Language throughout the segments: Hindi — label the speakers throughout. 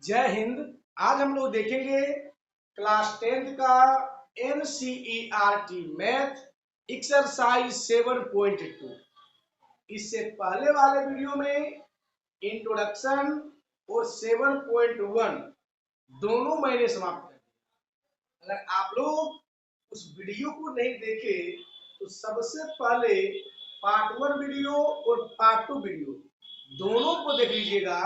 Speaker 1: जय हिंद। आज हम लोग देखेंगे क्लास 10th का NCERT मैथ एक्सरसाइज 7.2। इससे पहले वाले वीडियो में इंट्रोडक्शन और 7.1 दोनों मैंने समाप्त कर दिया। अगर आप लोग उस वीडियो को नहीं देखे तो सबसे पहले पार्ट 1 वीडियो और पार्ट 2 वीडियो दोनों को देख लीजिएगा।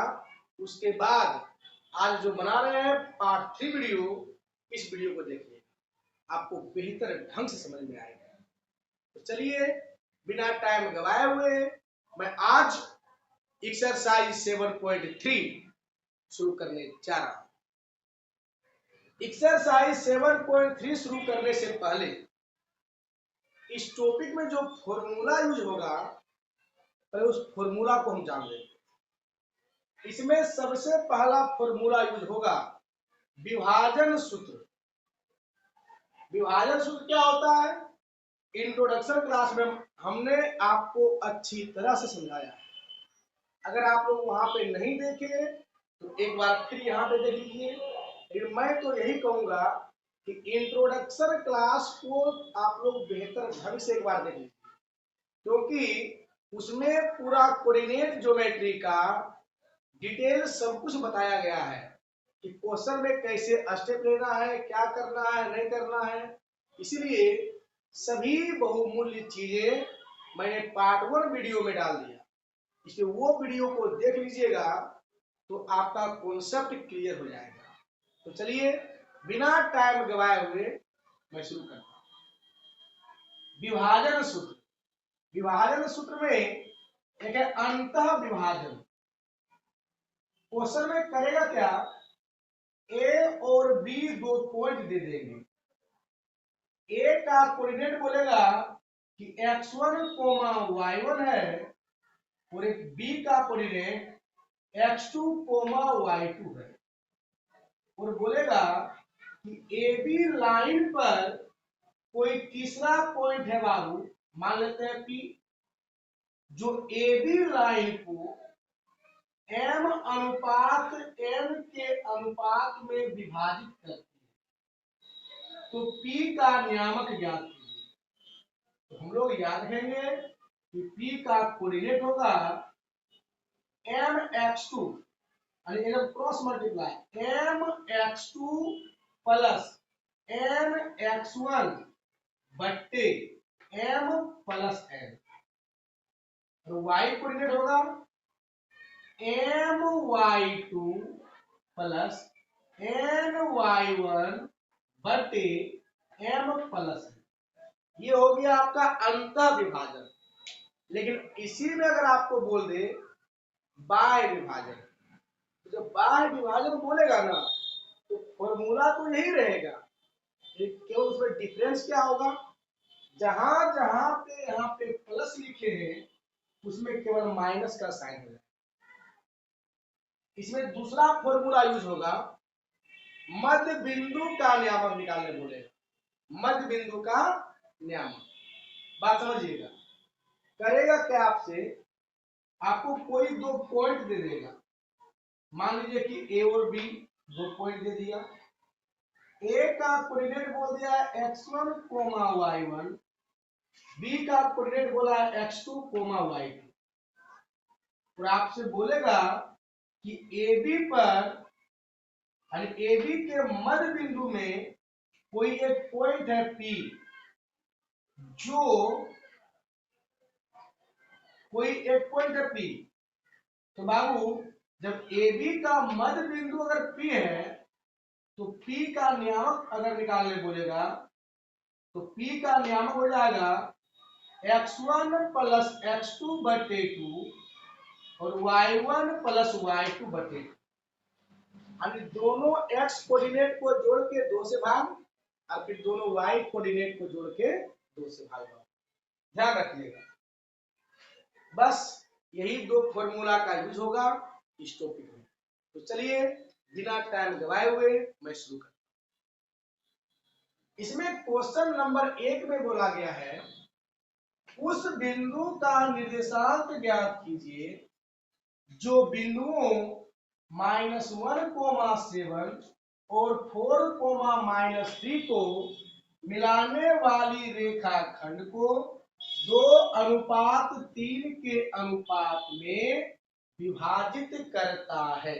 Speaker 1: उसके बाद आज जो बना रहे हैं पार्ट 3 वीडियो, इस वीडियो को देखिए, आपको बेहतर ढंग से समझ में आएगा। तो चलिए बिना टाइम गवाए हुए मैं आज एक्सरसाइज 7.3 शुरू करने जा रहा हूं। एक्सरसाइज 7.3 शुरू करने से पहले इस टॉपिक में जो फॉर्मूला यूज होगा पहले उस फॉर्मूला को हम जान लेंगे। इसमें सबसे पहला फॉर्मूला यूज होगा विभाजन सूत्र। विभाजन सूत्र क्या होता है? इंट्रोडक्शन क्लास में हमने आपको अच्छी तरह से समझाया। अगर आप लोग वहां पे नहीं देखे तो एक बार फिर यहाँ पे देख लीजिए। लेकिन मैं तो यही कहूंगा कि इंट्रोडक्शन क्लास को आप लोग बेहतर ढंग से एक बार देख लीजिए, क्योंकि उसमें पूरा कोऑर्डिनेट ज्योमेट्री का डिटेल सब कुछ बताया गया है कि क्वेश्चन में कैसे स्टेप लेना है, क्या करना है, नहीं करना है। इसीलिए सभी बहुमूल्य चीजें मैंने पार्ट 1 वीडियो में डाल दिया। इसलिए वो वीडियो को देख लीजिएगा तो आपका कॉन्सेप्ट क्लियर हो जाएगा। तो चलिए बिना टाइम गवाए हुए मैं शुरू करता हूं। विभाजन सूत्र। विभाजन सूत्र में एक है अंतः विभाजन। क्वेश्चन में करेगा क्या? ए और बी दो पॉइंट दे देंगे। ए का कोऑर्डिनेट बोलेगा कि x1, y1 है और एक बी का कोऑर्डिनेट x2, y2 है और बोलेगा कि ए बी लाइन पर कोई तीसरा पॉइंट है बाबू, मान लेते हैं P, जो ए बी लाइन को m अनुपात n के अनुपात में विभाजित करती है। तो P का नियामक ज्ञात कीजिए। तो हम लोग याद रखेंगे कि P का कोऑर्डिनेट होगा mx2 एकदम cross multiply mx2 plus nx1 बट्टे m प्लस n। और y कोऑर्डिनेट होगा my2 प्लस ny1 बटे m प्लस n। ये हो गया आपका अंतः विभाजन। लेकिन इसी में अगर आपको बोल दे बाह्य विभाजन, तो जब बाह्य विभाजन बोलेगा ना तो फॉर्मूला तो यही रहेगा, केवल उसमें डिफरेंस क्या होगा? जहां जहां पे यहाँ पे प्लस लिखे हैं उसमें केवल माइनस का साइन हो जाएगा। इसमें दूसरा फॉर्मूला यूज होगा मध्य बिंदु का नियामक निकालने बोलेगा। मध्य बिंदु का नियामक, बात समझिएगा। करेगा क्या आपसे? आपको कोई दो पॉइंट दे देगा। मान लीजिए कि ए और बी दो पॉइंट दे दिया। ए का कोऑर्डिनेट बोल दिया x1, y1, बी का कोऑर्डिनेट बोला x2, y2 और आपसे बोलेगा कि ए बी पर ए बी के मध्य बिंदु में कोई एक पॉइंट है P, जो कोई एक पॉइंट है P। तो बाबू जब ए बी का मध्य बिंदु अगर P है तो P का नियामक अगर निकालने बोलेगा तो P का नियामक हो जाएगा x1 प्लस x2 बटे 2 और y1 प्लस y2 बटे 2। दोनों x कोऑर्डिनेट को जोड़ के 2 से भाग और फिर दोनों y कोऑर्डिनेट को जोड़ के 2 से भाग। ध्यान रखिएगा, बस यही दो फॉर्मूला का यूज होगा इस टॉपिक में। तो चलिए बिना टाइम गवाए हुए मैं शुरू करता हूं। इसमें क्वेश्चन नंबर 1 में बोला गया है उस बिंदु का निर्देशांक ज्ञात कीजिए जो बिंदुओं -1,7 और 4,-3 को मिलाने वाली रेखाखंड को 2:3 के अनुपात में विभाजित करता है।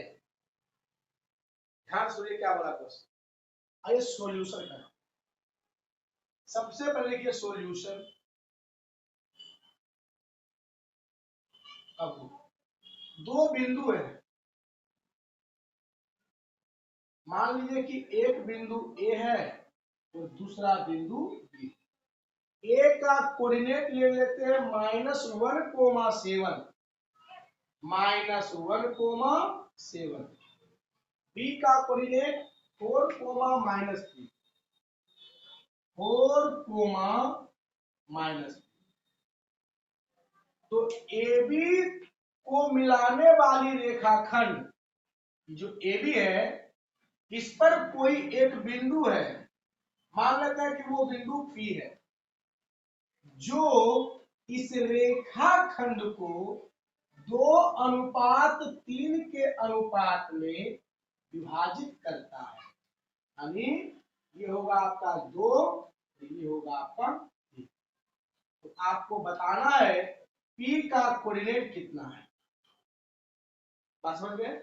Speaker 1: ध्यान सुनिए क्या बोला क्वेश्चन। आइए सॉल्यूशन करें। सबसे पहले लिखिए सॉल्यूशन। अब दो बिंदु है, मान लीजिए कि एक बिंदु ए है और दूसरा बिंदु बी। ए का कोऑर्डिनेट ले लेते हैं -1,7 -1,7, बी का कोऑर्डिनेट 4,-3 4,-3। तो ए बी को मिलाने वाली रेखाखंड जो ए बी है, इस पर कोई एक बिंदु है, मान लेते हैं कि वो बिंदु पी है, जो इस रेखाखंड को 2:3 के अनुपात में विभाजित करता है। यानी ये होगा आपका 2, ये होगा आपका 3। तो आपको बताना है P का कोऑर्डिनेट कितना है। बात समझ गए?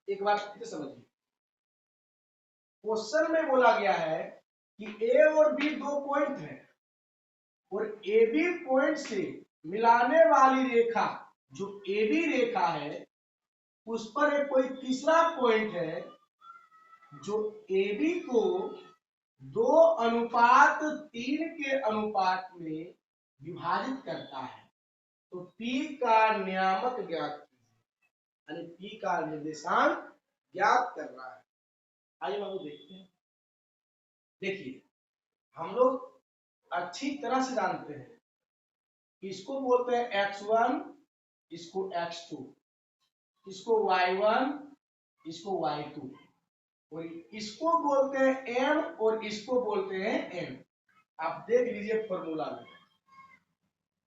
Speaker 1: एक बार फिर समझिए। क्वेश्चन में बोला गया है कि ए और बी दो पॉइंट है और ए बी पॉइंट से मिलाने वाली रेखा जो ए बी रेखा है, उस पर एक कोई तीसरा पॉइंट है जो ए बी को 2:3 के अनुपात में विभाजित करता है। तो P का नियामक ज्ञात कीजिए, यानी P का निर्देशांक ज्ञात कर रहा है। आइए बाबू देखते हैं। देखिए, हम लोग अच्छी तरह से जानते हैं, इसको बोलते हैं x1, इसको x2, इसको y1, इसको y2, और इसको बोलते हैं m और इसको बोलते हैं n। आप देख लीजिए फॉर्मूला में,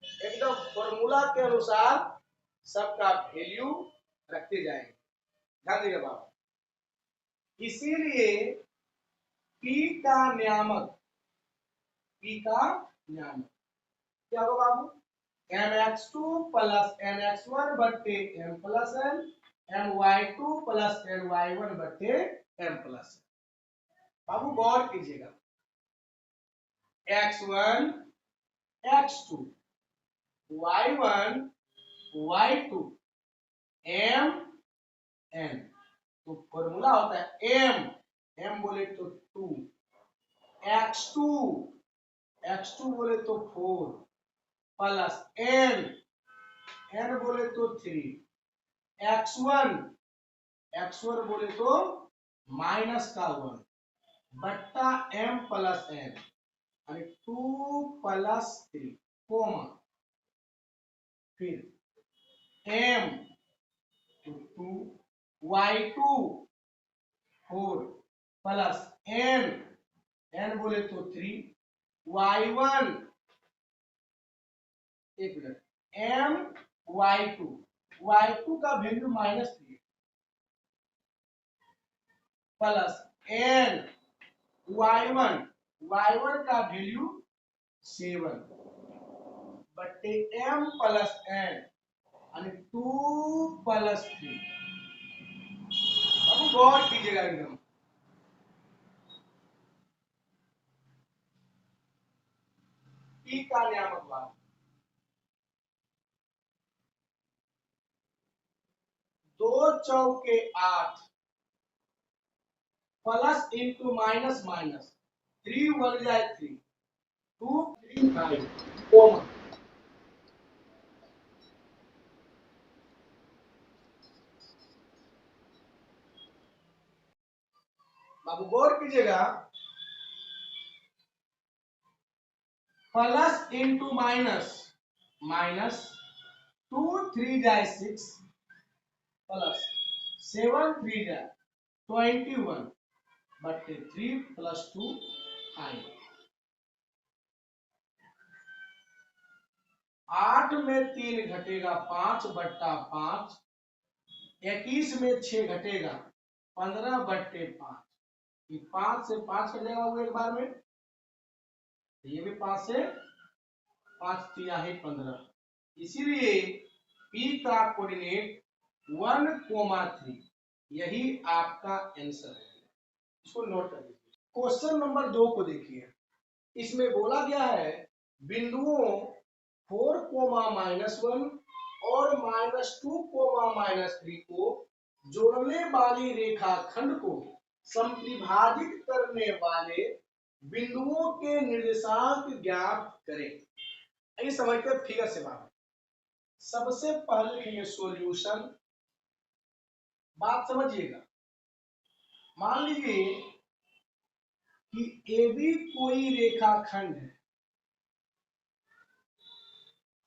Speaker 1: एकदम फॉर्मूला के अनुसार सबका वैल्यू रखते जाएंगे। ध्यान दीजिए बाबू। इसीलिए P का नियामक क्या होगा बाबू? mx2 प्लस nx1 बट्टे m plus n, my2 plus ny1 बट्टे m प्लस n। बाबू गौर कीजिएगा, x1 x2 y1 y2 m n। तो फॉर्मूला होता है m बोले तो 2, x2 बोले तो 4 प्लस n बोले तो 3, x1 बोले तो -1 बट्टा m प्लस n, यानी 2 प्लस 3 कोमा, फिर m तो 2, y2 4 प्लस n बोले तो 3, y1 एक मिनट m y2 का वैल्यू -3 प्लस n y1 का वैल्यू 7 बट्टे m प्लस n, यानी 2 प्लस 3। अब गौर कीजिएगा एकदम, P का नियामक बात 2 चौके 8 प्लस इंटू माइनस 3 1 जाए 3, 2 3 5 कोमा। बाबू गौर कीजिएगा, प्लस इंटू माइनस 2 3 जाए 6 प्लस 7 3 जाए 21 बट्टे 3 प्लस 2 5। 8 में 3 घटेगा 5 बट्टा 5 21 में 6 घटेगा 15/5। ये 5 से 5 कट जाएगा वो एक बार में, ये भी 5 से 5 तिहाई 15। इसीलिए P का कोऑर्डिनेट 1,3, यही आपका आंसर है। इसको नोट कर लीजिए। क्वेश्चन नंबर 2 को देखिए। इसमें बोला गया है बिंदुओं 4,-1 और -2,-3 को जोड़ने वाली रेखाखंड को समत्रिभाजित करने वाले बिंदुओं के निर्देशांक ज्ञात करें। आइए समझते हैं फिगर से बात। सबसे पहले लिखेंगे सॉल्यूशन। बात समझिएगा। मान लीजिए कि AB कोई रेखाखंड है।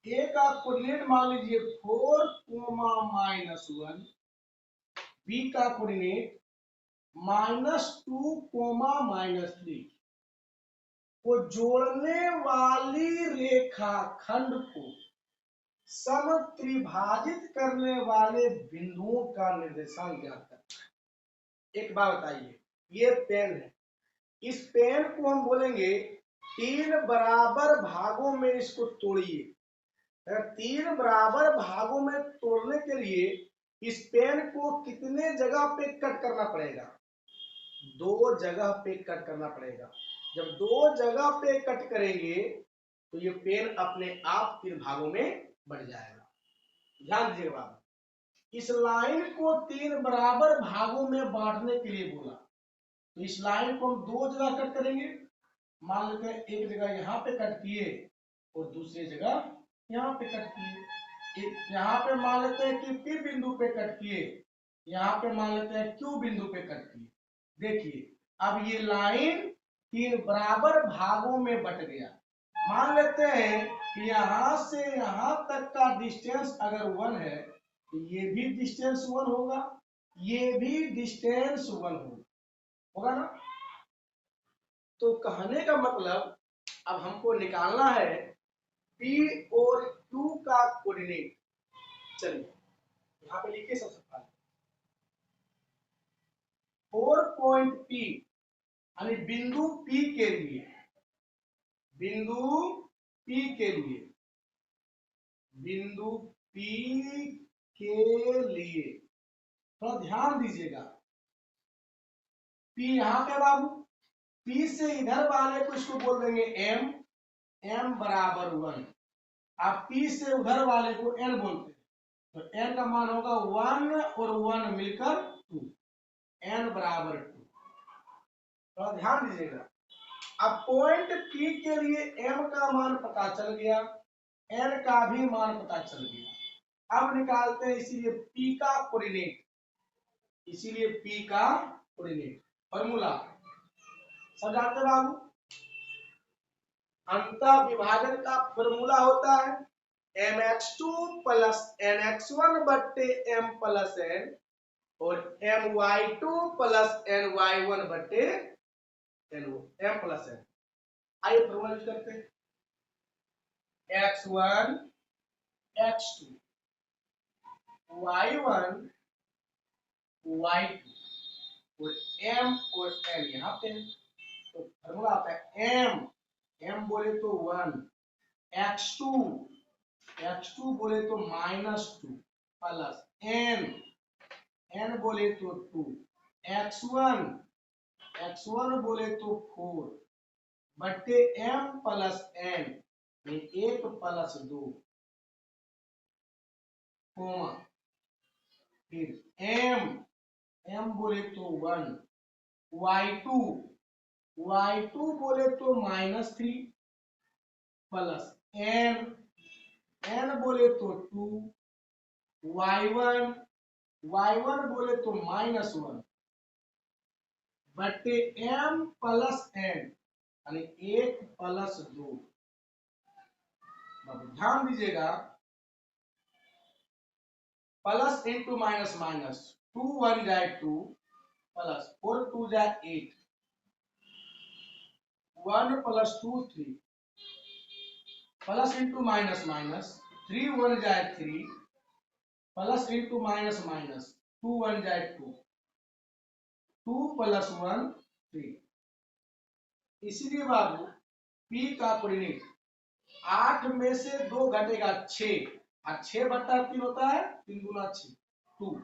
Speaker 1: ए का कोऑर्डिनेट मान लीजिए 4,-1, बी का कोऑर्डिनेट -2,-3 को जोड़ने वाली रेखाखंड को समत्रिभाजित करने वाले बिंदुओं का निर्देशांक ज्ञात करना। एक बात बताइए, ये पेन है, इस पेन को हम बोलेंगे 3 बराबर भागों में इसको तोड़िए। 3 बराबर भागों में तोड़ने के लिए इस पेन को कितने जगह पे कट करना पड़ेगा? 2 जगह पे कट करना पड़ेगा। जब 2 जगह पे कट करेंगे तो ये पेन अपने आप 3 भागों में बढ़ जाएगा। ध्यान दीजिएगा बात। इस लाइन को 3 बराबर भागों में बांटने के लिए बोला, तो इस लाइन को हम 2 जगह कट करेंगे। मान लेते हैं एक जगह यहाँ पे कट किए और दूसरी जगह यहाँ पे कट किए। यहाँ पे मान लेते हैं कि P बिंदु पे कट किए, यहाँ पे मान लेते हैं Q बिंदु पे कट किए। देखिए अब ये लाइन 3 बराबर भागों में बट गया। मान लेते हैं कि यहाँ से यहाँ तक का डिस्टेंस अगर 1 है तो ये भी डिस्टेंस 1 होगा, ये भी डिस्टेंस 1 होगा ना। तो कहने का मतलब अब हमको निकालना है P और Q का कोऑर्डिनेट। चलिए यहाँ पे लिखिए सबसे पहले 4 पॉइंट P यानी बिंदु P के लिए, बिंदु P के लिए, बिंदु P के लिए थोड़ा ध्यान दीजिएगा। P यहाँ पे बाबू, P से इधर वाले को इसको बोल देंगे M, M बराबर 1। आप P से उधर वाले को N बोलते हैं तो N का मान होगा 1 और 1 मिलकर 2, N बराबर 2। थोड़ा ध्यान दीजिएगा। अब पॉइंट P के लिए M का मान पता चल गया, N का भी मान पता चल गया। अब निकालते हैं इसीलिए P का कोऑर्डिनेट, इसीलिए P का कोऑर्डिनेट फॉर्मूला समझाते बाबू। अंतः विभाजन का फॉर्मूला होता है mx2 प्लस nx1 बट्टे m प्लस n और my2 प्लस ny1 बट्टे m प्लस n। आइए फॉर्मूला यूज करते हैं। x1 x2 y1 y2 और m और n यहाँ पे, तो फॉर्मूला आता है m बोले तो 1, x2 बोले तो -2 प्लस n बोले तो 2, x1 बोले तो 4 बट्टे m plus n 1 plus 2 comma फिर m बोले तो 1, y2 बोले तो -3 प्लस n बोले तो 2, y1 बोले तो -1 बट्टे m प्लस n यानी 1 प्लस 2। ध्यान दीजिएगा, प्लस इंटू माइनस माइनस, 2 1 जाए 2 प्लस 4 2 जाए 8, 1 plus 2 3 plus into minus minus, 3 1 जाए 3 प्लस इंटू माइनस माइनस, 2 1 जाए 2, 2 + 1 3। इसीलिए बाबू P का कोऑर्डिनेट 8 में से 2 घटेगा 6, और 6/3 होता है 3 × 6 2,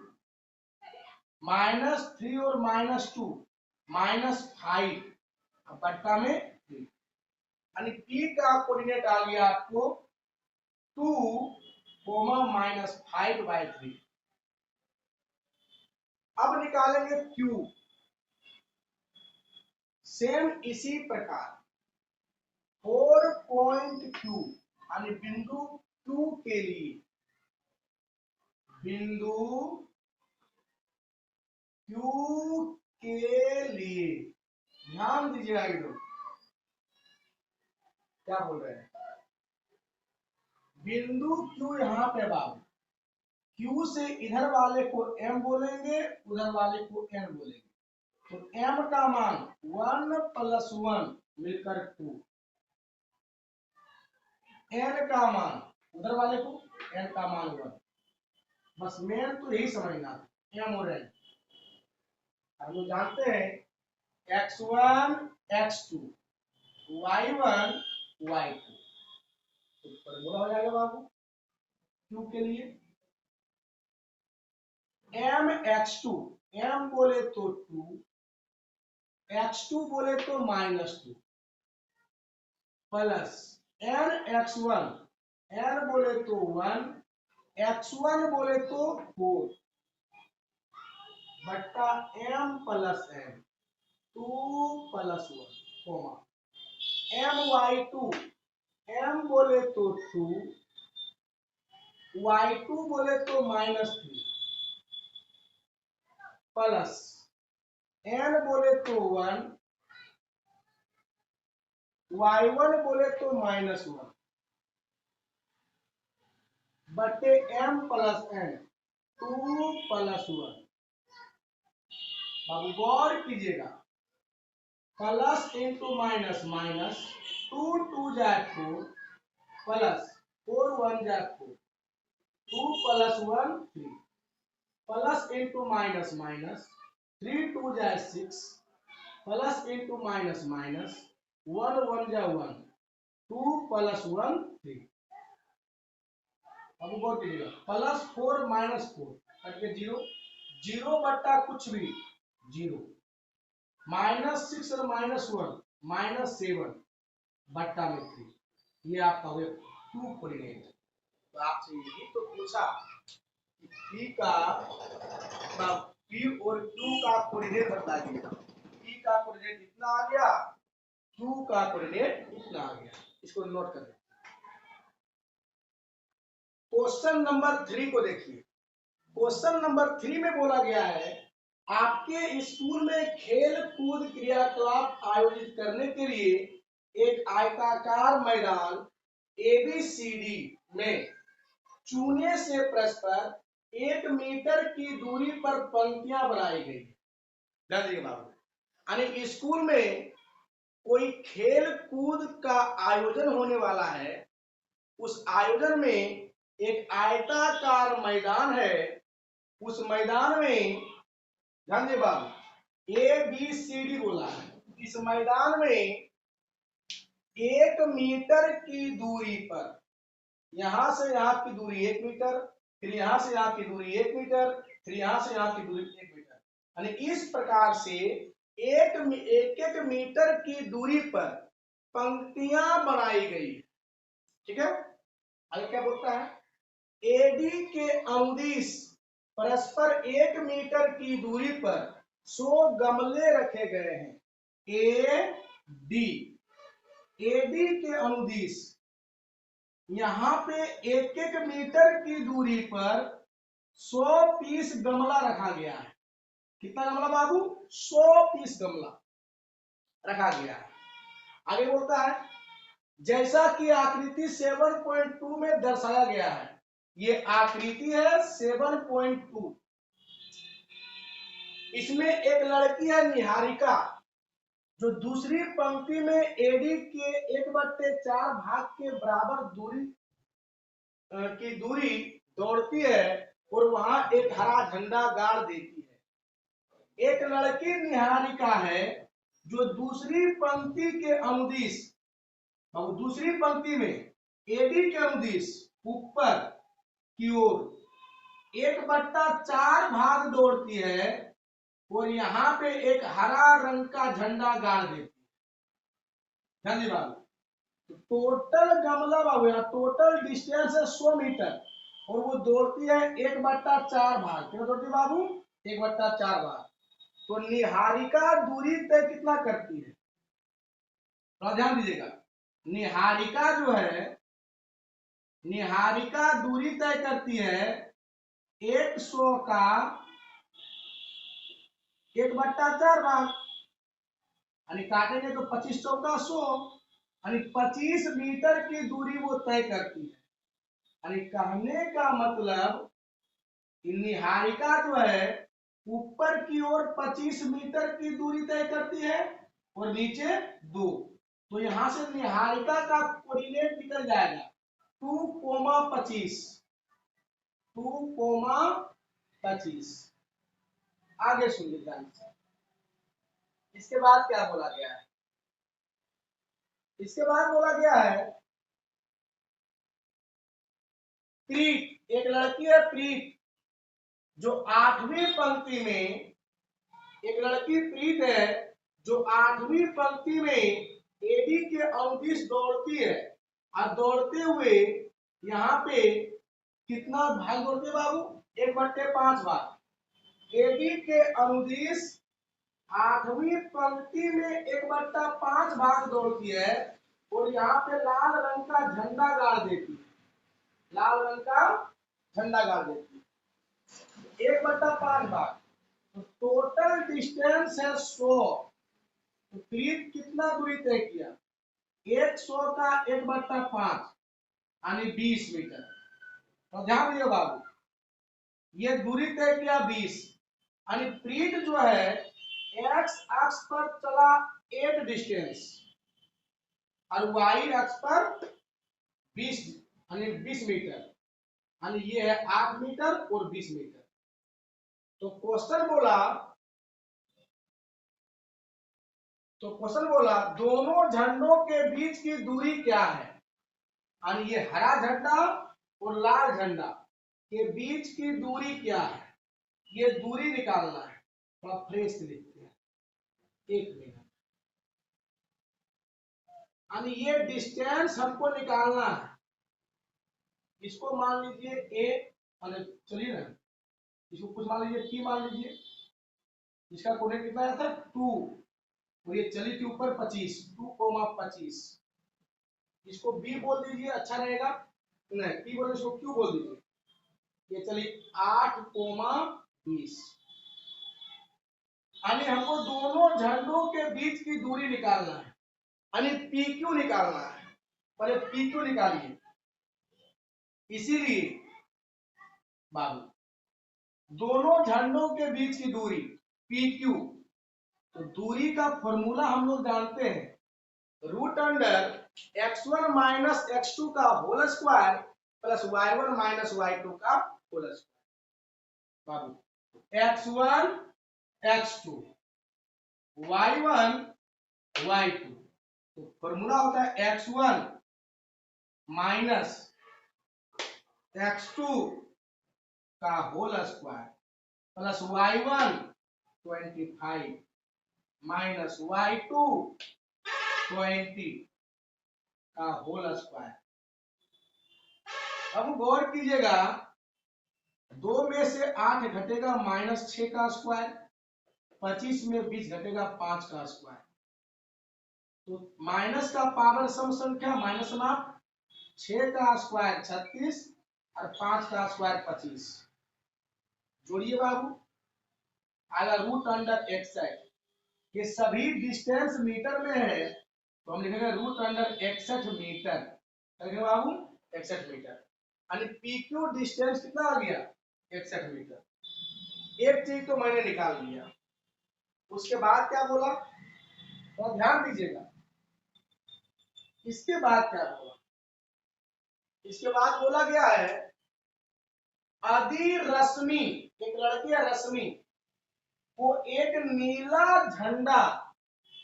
Speaker 1: -3 और -2 -5 बट्टा में 3, यानी P का कोऑर्डिनेट आ गया आपको 2, -5/3। अब निकालेंगे Q, सेम इसी प्रकार 4 पॉइंट Q, यानी बिंदु Q के लिए, बिंदु Q के लिए ध्यान दीजिएगा, इधर क्या बोल रहे हैं, बिंदु Q यहाँ पे बाबू, Q से इधर वाले को M बोलेंगे, उधर वाले को N बोलेंगे, तो M का मान 1 + 1 मिलकर 2, N का मान उधर वाले को N का मान 1, बस मेन तो यही समझना M और N। हम लोग जानते हैं x1 x2 y1 y2, तो फॉर्मूला हो जाएगा बाबू Q के लिए m x2, m बोले तो 2, x2 बोले तो -2 प्लस n x1, n बोले तो 1, x1 बोले तो 4 बट्टा m + n 2 + 1 coma my2, m बोले तो 2, y2 बोले तो -3 प्लस n बोले तो 1, y1 बोले तो -1 बटे m + n 2 + 1। बाबू गौर कीजिएगा, प्लस इंटू माइनस माइनस, 2 2 जाए 4 प्लस 4 1 जाए 4, 2 + 1 3 प्लस इंटू माइनस माइनस, 3 2 जाए 6 प्लस इंटू माइनस माइनस, 1 1 जाए 1, 2 + 1 3। अब गौर कीजिएगा, +4 -4 करके 0, 0 बट्टा कुछ भी 0, -6 और -1 -7 बट्टा में 3, ये आपका हो गया Q कोऑर्डिनेट। तो आपसे यही तो पूछा कि P और Q का कोऑर्डिनेट बता दिया, P का कोऑर्डिनेट इतना आ गया, Q का कोऑर्डिनेट इतना आ गया, इसको नोट कर लें। क्वेश्चन नंबर 3 को देखिए, क्वेश्चन नंबर 3 में बोला गया है आपके स्कूल में खेल कूद क्रियाकलाप आयोजित करने के लिए एक आयताकार मैदान ABCD में चूने से परस्पर 1 मीटर की दूरी पर पंक्तियां बनाई गई। यानी स्कूल में कोई खेल कूद का आयोजन होने वाला है, उस आयोजन में एक आयताकार मैदान है, उस मैदान में ध्यान दे बाबू ABCD बोला है, इस मैदान में 1 मीटर की दूरी पर, यहां से यहां की दूरी 1 मीटर, फिर यहां से यहां की दूरी 1 मीटर, फिर यहां से यहां की दूरी 1 मीटर, यानी इस प्रकार से एक मीटर की दूरी पर पंक्तियां बनाई गई। ठीक है, आगे क्या बोलता है, AD के अनुदिश परस्पर 1 मीटर की दूरी पर 100 गमले रखे गए हैं। AD के अनुदिश यहां पे 1 मीटर की दूरी पर 100 पीस गमला रखा गया है। कितना गमला बाबू, 100 पीस गमला रखा गया है। आगे बोलता है जैसा कि आकृति 7.2 में दर्शाया गया है, ये आकृति है 7.2, इसमें एक लड़की है निहारिका, जो दूसरी पंक्ति में AD के 1/4 भाग के बराबर दूरी की दूरी दौड़ती है और वहां एक हरा झंडा गाड़ देती है। एक लड़की निहारिका है जो दूसरी पंक्ति के अनुदिश, और दूसरी पंक्ति में एडी के अनुदिश ऊपर की ओर 1/4 भाग दौड़ती है और यहाँ पे एक हरा रंग का झंडा गाड़ देती है। ध्यान दी बाबू, टोटल गमला बाबू यहाँ टोटल डिस्टेंस है 100 मीटर और वो दौड़ती है 1/4 भाग। कितना दौड़ती है बाबू? 1/4 भाग। तो निहारिका दूरी तय कितना करती है? तो ध्यान दीजिएगा, निहारिका जो है, निहारिका दूरी तय करती है 100 का 1/4 भाग, यानी काटेंगे तो 25 चौका 100, यानी 25 मीटर की दूरी वो तय करती है। यानी कहने का मतलब निहारिका जो है ऊपर की ओर 25 मीटर की दूरी तय करती है और नीचे 2। तो यहां से निहारिका का कोऑर्डिनेट निकल जाएगा 2,25, 2,25। आगे सुनिए ध्यान से, इसके बाद क्या बोला गया है? इसके बाद बोला गया है प्रीत, एक लड़की है प्रीत जो 8वीं पंक्ति में, एक लड़की प्रीत है जो 8वीं पंक्ति में एडी के अनुदिश दौड़ती है और दौड़ते हुए यहाँ पे कितना भाग दौड़ती है बाबू? 1/5 भाग। एडी के अनुदिश 8वीं पंक्ति में 1/5 भाग दौड़ती है और यहाँ पे लाल रंग का झंडा गाड़ देती है, लाल रंग का झंडा गाड़ देती है 1/5 भाग। तो टोटल डिस्टेंस है 100। तो प्रीत कितना दूरी तय किया? 100 का 1/5 यानी 20 मीटर। तो ध्यान दिए बाबू, ये दूरी तय किया 20, यानी प्रीत जो है एक्स अक्ष पर चला 8 डिस्टेंस और वाई अक्ष पर 20 यानी 20 मीटर, यानी ये है 8 मीटर और 20 मीटर। तो क्वेश्चन बोला दोनों झंडों के बीच की दूरी क्या है? यानी ये हरा झंडा और लाल झंडा के बीच की दूरी क्या है? ये दूरी निकालना है। तो फ्रेश लिखते हैं 1 मिनट, यानी ये डिस्टेंस हमको निकालना है। इसको मान लीजिए ए, चलिए ना, इसको कुछ मान लीजिए टी मान लीजिए, इसका कोण कितना आया था 2 और ये चली थी ऊपर 25, 2,25। इसको बी बोल दीजिए, अच्छा रहेगा। नहीं टी बोले, इसको क्यू बोल दीजिए। ये चली 8,20, यानी हमको दोनों झंडों के बीच की दूरी निकालना है, यानी पी क्यू निकालना है। पहले पी क्यू निकालिए। इसीलिए बाबू दोनों झंडों के बीच की दूरी पी क्यू, तो दूरी का फॉर्मूला हम लोग जानते हैं, √x1 माइनस x2 का whole square plus y1 minus y2 का होल स्क्वायर। बाबू x1 x2 y1 y2, तो फॉर्मूला होता है x1 माइनस x2 का whole square plus y1 25 minus y2 20 का होल स्क्वायर। अब गौर कीजिएगा, 2 में से 8 घटेगा -6 का स्क्वायर, 25 में 20 घटेगा 5 का स्क्वायर। तो माइनस का पावर सम संख्या माइनस में 6 का स्क्वायर 36 और 5 का स्क्वायर 25। जोड़िए बाबू, आएगा √61। ये सभी डिस्टेंस मीटर में है तो हम लिखेंगे √61 मीटर। लिखेंगे बाबू 61 मीटर, यानी पी क्यू डिस्टेंस कितना आ गया? 61 मीटर। एक चीज तो मैंने निकाल लिया। उसके बाद क्या बोला? तो ध्यान दीजिएगा, इसके बाद क्या बोला? इसके बाद बोला गया है यदि रश्मि, एक लड़की है रश्मि, वो एक नीला झंडा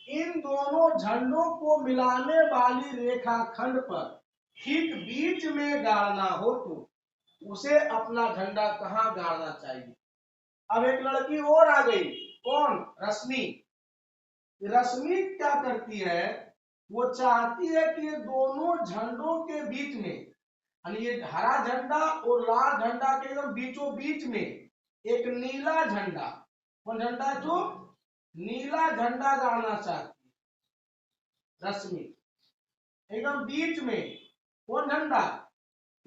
Speaker 1: इन दोनों झंडों को मिलाने वाली रेखाखंड पर ठीक बीच में गाड़ना हो तो उसे अपना झंडा कहाँ गाड़ना चाहिए। अब एक लड़की और आ गई, कौन? रश्मि। रश्मि क्या करती है, वो चाहती है कि ये दोनों झंडों के बीच में, यानी ये हरा झंडा और लाल झंडा के एकदम बीचों बीच में एक नीला झंडा, कौन झंडा? जो नीला झंडा गाड़ना चाहती है रश्मि, एकदम बीच में कौन झंडा?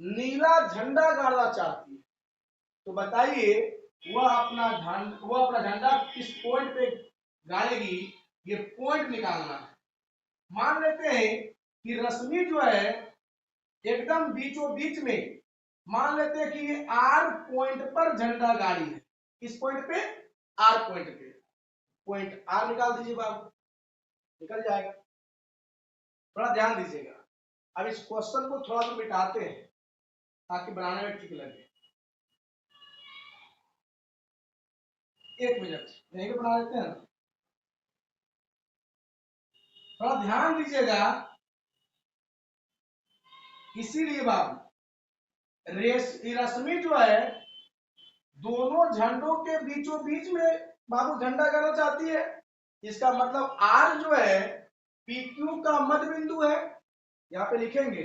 Speaker 1: नीला झंडा गाड़ना चाहती है। तो बताइए वह अपना झंडा किस पॉइंट पे गाड़ेगी, ये पॉइंट निकालना है। मान लेते हैं कि रश्मि जो है एकदम बीचों बीच में, मान लेते हैं कि ये आर पॉइंट पर झंडा गाड़ी है। किस पॉइंट पे? आर पॉइंट पे। पॉइंट आर निकाल दीजिए बाबू, निकल जाएगा। थोड़ा ध्यान दीजिएगा। अब इस क्वेश्चन को थोड़ा सा मिटाते हैं ताकि बनाने में ठीक लगे। एक मिनट यहीं पे बना लेते हैं ना, थोड़ा ध्यान दीजिएगा। इसीलिए बाबू रश्मि जो है दोनों झंडों के बीचों बीच में बाबू झंडा गाड़ना चाहती है। इसका मतलब आर जो है PQ का मध्य बिंदु है। यहां पे लिखेंगे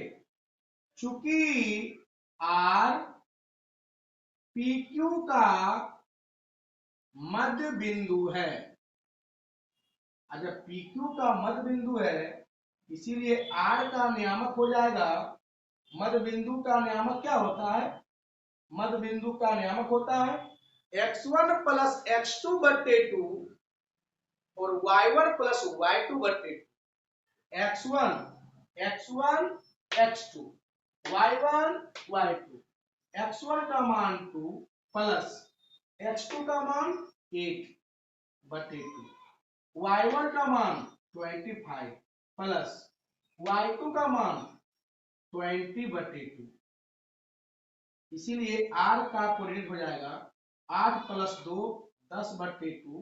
Speaker 1: चूंकि आर PQ का मध्य बिंदु है, जब PQ का मध्य बिंदु है इसीलिए R का नियामक हो जाएगा। मध्य बिंदु का नियामक क्या होता है? मध्य बिंदु का नियामक होता है x1 प्लस x2 बटे 2 और y1 प्लस y2 बटे 2। x1 x2 y1 y2। x1 का मान 2 प्लस x2 का मान 8 बटे 2, y1 का मान 25 प्लस y2 का मान 20 बटे 2। इसीलिए r का कोऑर्डिनेट हो जाएगा 8 प्लस 2 10 बटे 2,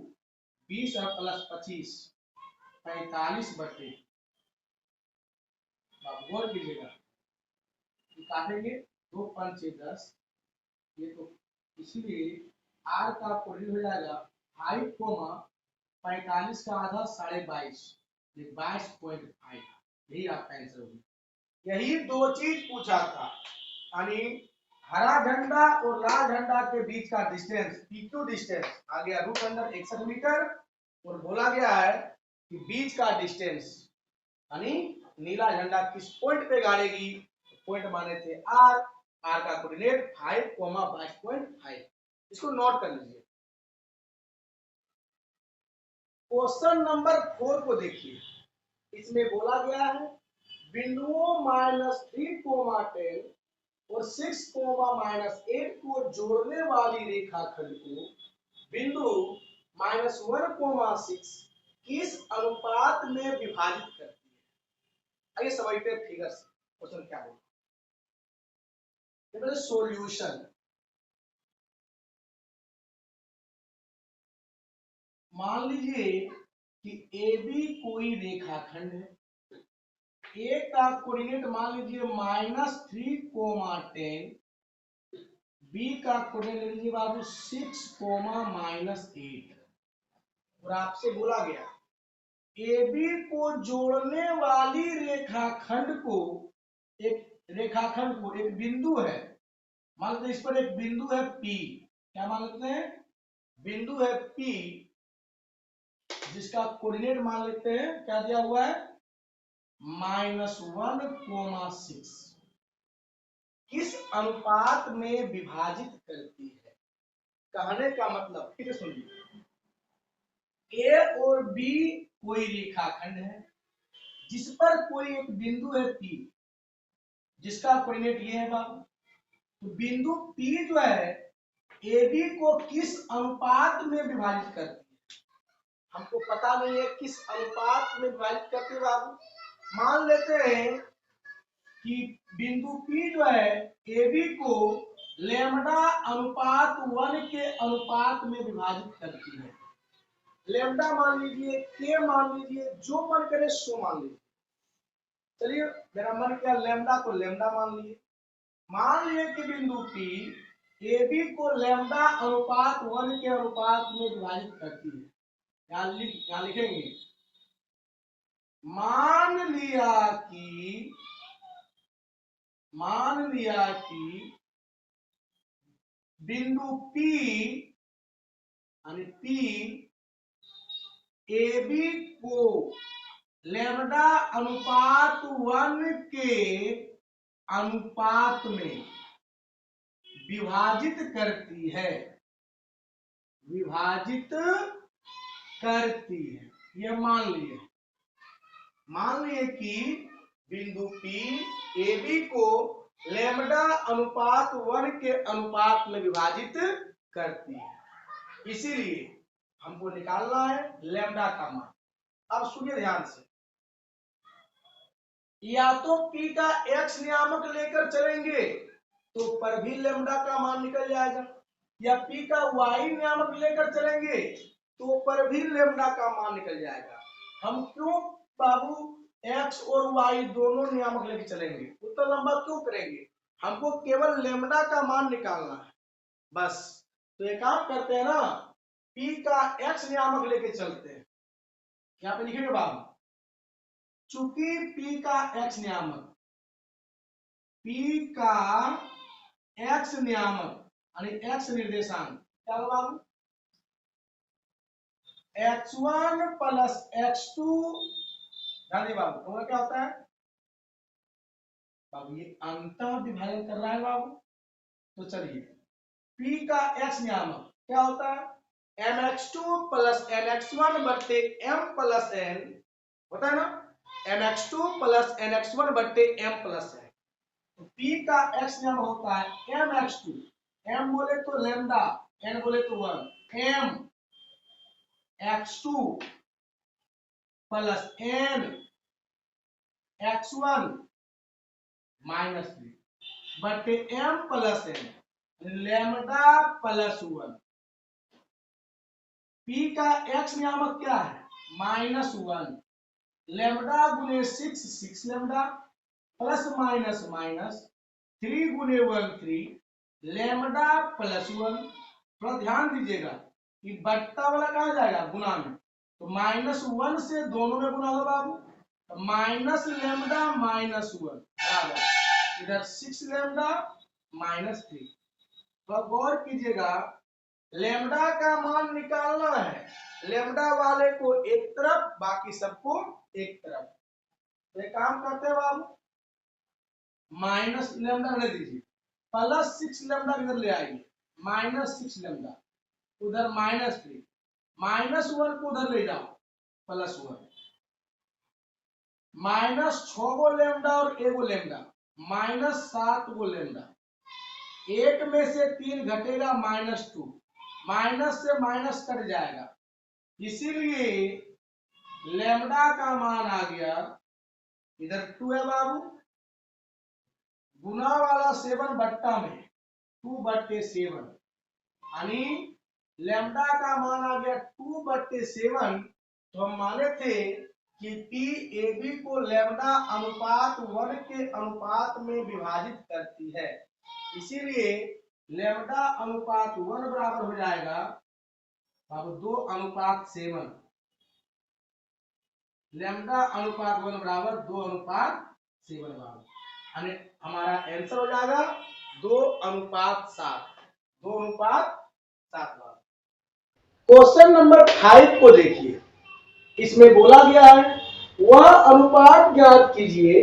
Speaker 1: 20 और प्लस 25 45 बटे। गौर कीजिएगा, काटेंगे 2 5 6 10, ये तो इसीलिए r का कोऑर्डिनेट हो जाएगा 5 कोमा 45 का आधा 22.5, 22.5। यही आपका आंसर होगा। यही दो चीज पूछा था, यानी हरा झंडा और लाल झंडा के बीच का डिस्टेंस PQ डिस्टेंस आ गया √61 मीटर, और बोला गया है कि बीच का डिस्टेंस यानी नीला झंडा किस पॉइंट पे गाड़ेगी। पॉइंट माने थे आर का कोऑर्डिनेट 5,22.5। इसको नोट कर लीजिए। क्वेश्चन नंबर 4 को देखिए, इसमें बोला गया है बिंदुओं -3, 10 और 6, -8 को जोड़ने वाली रेखाखंड को बिंदु -1, 6 किस अनुपात में विभाजित करती है। आइए समझते हैं फिगर से क्वेश्चन क्या बोला। सॉल्यूशन, मान लीजिए कि AB कोई रेखाखंड है, A का कोऑर्डिनेट मान लीजिए -3, 10, B का कोऑर्डिनेट ले लीजिए बाबू 6, -8, और आपसे बोला गया AB को जोड़ने वाली रेखाखंड को एक बिंदु है, मान लेते हैं इस पर एक बिंदु है P। क्या मान लेते हैं? बिंदु है P, जिसका कोऑर्डिनेट मान लेते हैं क्या दिया हुआ है -1, 6 किस अनुपात में विभाजित करती है। कहने का मतलब फिर सुनिए, A और B कोई रेखाखंड है जिस पर कोई एक बिंदु है P, जिसका कोऑर्डिनेट ये है बाबू। तो बिंदु P जो है AB को किस अनुपात में विभाजित करती है, हमको पता नहीं है किस अनुपात में विभाजित करती है बाबू। मान लेते हैं कि बिंदु P जो है AB को लेमडा अनुपात 1 के अनुपात में विभाजित करती है। लेमडा मान लीजिए, के मान लीजिए, जो मन करे सो मान लीजिए। चलिए, मेरा मन किया लेमडा को लेमडा मान लिए। मान लिए कि बिंदु P AB को लेमडा अनुपात 1 के अनुपात में विभाजित करती है। क्या लिखेंगे? मान लिया कि बिंदु P यानी P AB को लेमडा अनुपात 1 के अनुपात में विभाजित करती है। यह मान लिए कि बिंदु P AB को लेमडा अनुपात 1 के अनुपात में विभाजित करती है। इसीलिए हमको निकालना है लेमडा का मान। अब सुनिए ध्यान से, या तो P का x नियामक लेकर चलेंगे तो पर भी लेमडा का मान निकल जाएगा, या P का y नियामक लेकर चलेंगे तो पर भी लेमडा का मान निकल जाएगा। हम क्यों बाबू x और y दोनों नियामक लेकर चलेंगे? उतना लंबा क्यों करेंगे? हमको केवल लेमडा का मान निकालना है बस। तो एक काम करते हैं ना, P का x नियामक लेके चलते हैं। यहाँ पे लिखेंगे बाबू, चूंकि P का x नियामक यानी x निर्देशांक क्या होगा बाबू? x1 plus x2। ध्यान दिए बाबू, होगा क्या होता है बाबू? ये अंतः विभाजन कर रहा है बाबू। तो चलिए, P का x नियामक क्या होता है? mx2 प्लस nx1 बट्टे m प्लस n होता है ना, mx2 प्लस nx1 बट्टे m प्लस n। तो P का x नियम होता है mx2, m बोले तो लेमडा, n बोले तो 1, m x2 plus n x1 minus 3 बट्टे m plus n lambda plus 1। P का x नियामक क्या है? -1, लेमडा गुने 6 लेमडा प्लस माइनस 3 गुने 1 3 लेमडा प्लस 1। थोड़ा ध्यान दीजिएगा कि बट्टा वाला कहाँ जाएगा? गुना में। तो -1 से दोनों में गुना होगा बाबू, तो माइनस लेमडा माइनस 1 बराबर इधर 6 लेमडा माइनस 3। तो गौर कीजिएगा, लेमडा का मान निकालना है, लेमडा वाले को एक तरफ बाकी सबको एक तरफ। तो एक काम करते हैं बाबू, माइनस लेमडा रहने दीजिए, प्लस 6 लेमडा इधर ले आइए, -6 लेमडा उधर -3, -1 को उधर ले जाओ +1, -6 गो लेमडा और 1 गो लेमडा, -7 गो लेमडा। 1 में से 3 घटेगा -2, माइनस से माइनस कट जाएगा, इसीलिए लेमडा का मान आ गया इधर 2 है बाबू, गुना वाला 7 बट्टा में 2/7, यानी लेमडा का मान आ गया 2/7। तो हम माने थे कि P AB को लेमडा अनुपात 1 के अनुपात में विभाजित करती है, इसीलिए लेमडा अनुपात 1 बराबर हो जाएगा बाबू 2:7। लेमडा अनुपात 1 बराबर 2:7 बाबू, यानी हमारा आंसर हो जाएगा 2:7। 2:7 बाबू। क्वेश्चन नंबर 5 को देखिए, इसमें बोला गया है वह अनुपात ज्ञात कीजिए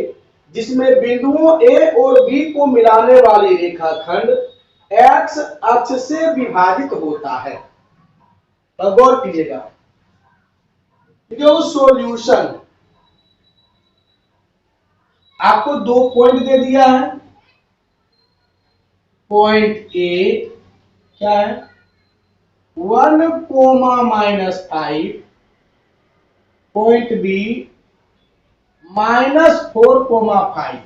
Speaker 1: जिसमें बिंदुओं A और B को मिलाने वाली रेखाखंड x अक्ष से विभाजित होता है। तो गौर कीजिएगा, जो सॉल्यूशन आपको 2 पॉइंट दे दिया है, पॉइंट A क्या है 1, -5, पॉइंट B -4, 5।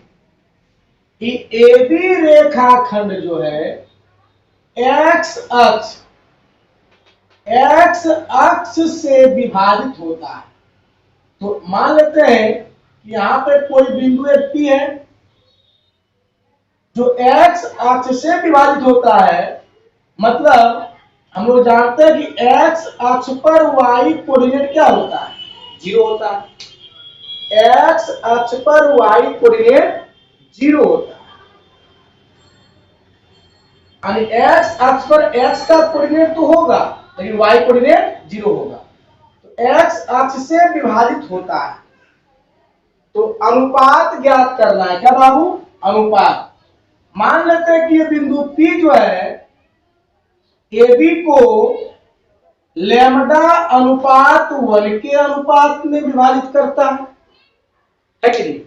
Speaker 1: AB रेखाखंड जो है एक्स अक्ष एक्स अक्ष से विभाजित होता है। तो मान लेते हैं कि यहां पे कोई बिंदु एक पी है जो एक्स अक्ष से विभाजित होता है। मतलब हम लोग जानते हैं कि एक्स अक्ष पर वाई कोऑर्डिनेट क्या होता है, 0 होता है। एक्स अक्ष पर वाई कोऑर्डिनेट 0 होता है, यानी एक्स अक्ष पर एक्स का कोऑर्डिनेट तो होगा लेकिन वाई कोऑर्डिनेट 0 होगा। तो एक्स अक्ष से विभाजित होता है। तो अनुपात ज्ञात करना है। क्या बाबू? अनुपात। मान लेते हैं कि ये बिंदु P जो है AB को लैम्डा अनुपात 1 के अनुपात में विभाजित करता है कि नहीं?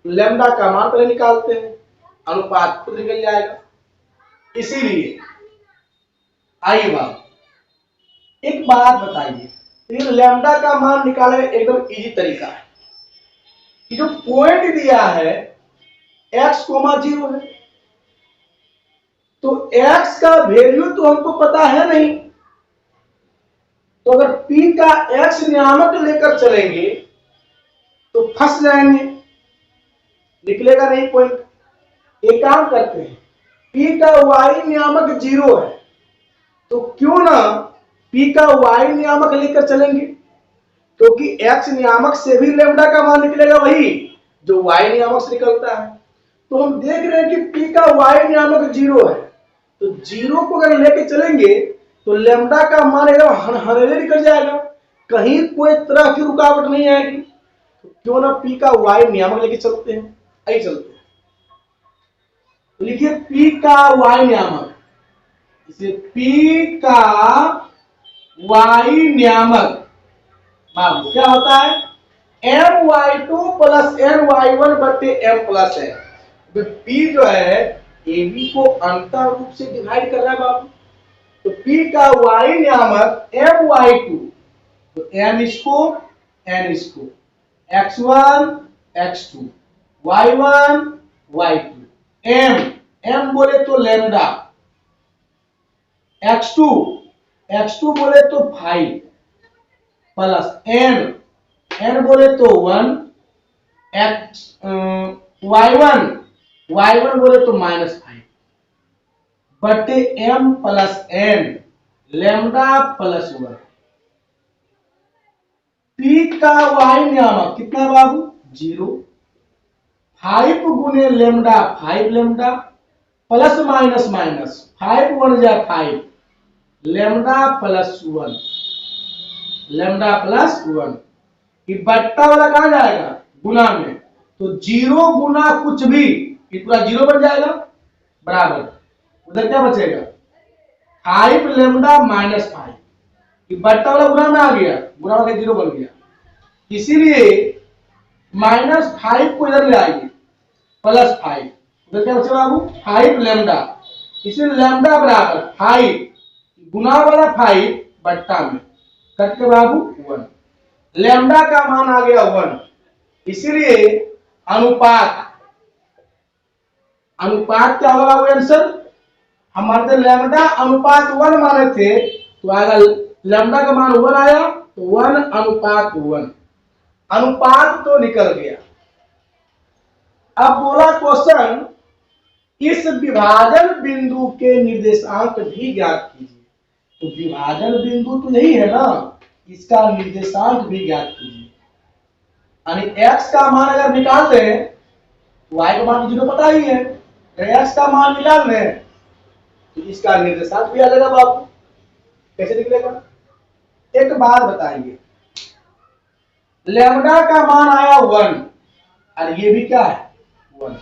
Speaker 1: लैम्डा का मान पहले निकालते हैं, अनुपात खुद निकल जाएगा। इसीलिए आइए बात एक बात बताइए, तो लैम्डा का मान निकालने एकदम इजी तरीका है कि जो पॉइंट दिया है x, 0 है, तो x का वैल्यू तो हमको पता है नहीं। तो अगर p का x नियामक लेकर चलेंगे तो फंस जाएंगे, निकलेगा नहीं पॉइंट। एक काम करते हैं, p का y नियामक 0 है तो क्यों ना p का y नियामक लेकर चलेंगे, क्योंकि x नियामक से भी लैम्डा का मान निकलेगा वही जो y नियामक से निकलता है। तो हम देख रहे हैं कि p का y नियामक 0 है, तो 0 को अगर लेके चलेंगे तो लैम्डा का मान एकदम हरेले निकल जाएगा, कहीं कोई तरह की रुकावट नहीं आएगी। तो क्यों ना p का y नियामक लेके चलते हैं। आइए चलते हैं, तो लिखिए p का y नियामक, इसे p का y नियामक बाबू क्या होता है, my2 प्लस my1 बटे m प्लस है। p जो है ab को अंतर रूप से डिवाइड कर रहा है बाबू, तो p का y नियामक my2, तो m इसको n इसको, x1 x2 y1 y2, m बोले तो लैम्डा, x2 बोले तो 5 प्लस n बोले तो 1, y1 बोले तो -5 बटे m plus n, lambda plus 1। p का y नियामक कितना बाबू, 0। 5 गुने lambda 5 lambda plus minus minus 5 1 जा 5, लैम्डा प्लस 1, लैम्डा प्लस 1। ये बट्टा वाला कहां जाएगा, गुना में, तो 0 गुना कुछ भी ये पूरा 0 बन जाएगा बराबर, उधर क्या बचेगा 5 लैम्डा माइनस 5, ये बट्टा वाला गुना में आ गया, गुना वाला 0 बन गया। इसीलिए -5 को इधर ले आइए, +5, उधर क्या बचेगा बाबू 5 लैम्डा, इसलिए लैम्डा बराबर 5 गुना वाला 5 बट्टा में कट के बाबू 1, लैम्डा का मान आ गया 1। इसीलिए अनुपात क्या होगा बाबू आंसर, हम मानते लैम्डा अनुपात 1 माने थे, तो आएगा लैम्डा का मान 1 आया तो 1 अनुपात 1, अनुपात तो निकल गया। अब बोला क्वेश्चन, इस विभाजन बिंदु के निर्देशांक भी ज्ञात कीजिए। तो विभाजन बिंदु तो यही है ना, इसका निर्देशांक भी ज्ञात कीजिए। यानी x का मान अगर निकाल दें तो y का मान 0 पता ही है, x का मान निकाल लें तो इसका निर्देशांक भी आ जाएगा बाबू। कैसे निकलेगा, एक बात बताइए, लैम्डा का मान आया 1 और ये भी क्या है 1,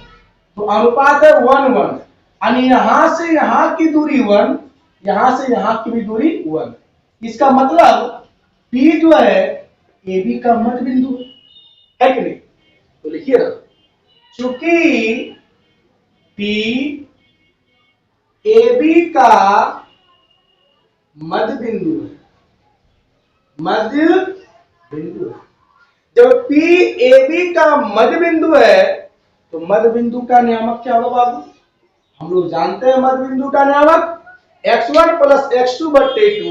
Speaker 1: तो अनुपात है 1 1, यानी यहां से यहां की दूरी 1, यहां से यहां की भी दूरी 1। इसका मतलब P जो है AB का मध्य बिंदु है कि नहीं, तो लिखिए ना, चूंकि P AB का मध्य बिंदु है, मध्य बिंदु है, जब P AB का मध्य बिंदु है तो मध्य बिंदु का नियामक क्या होगा बाबू, हम लोग जानते हैं मध्य बिंदु का नियामक x1 प्लस x2 बट्टे 2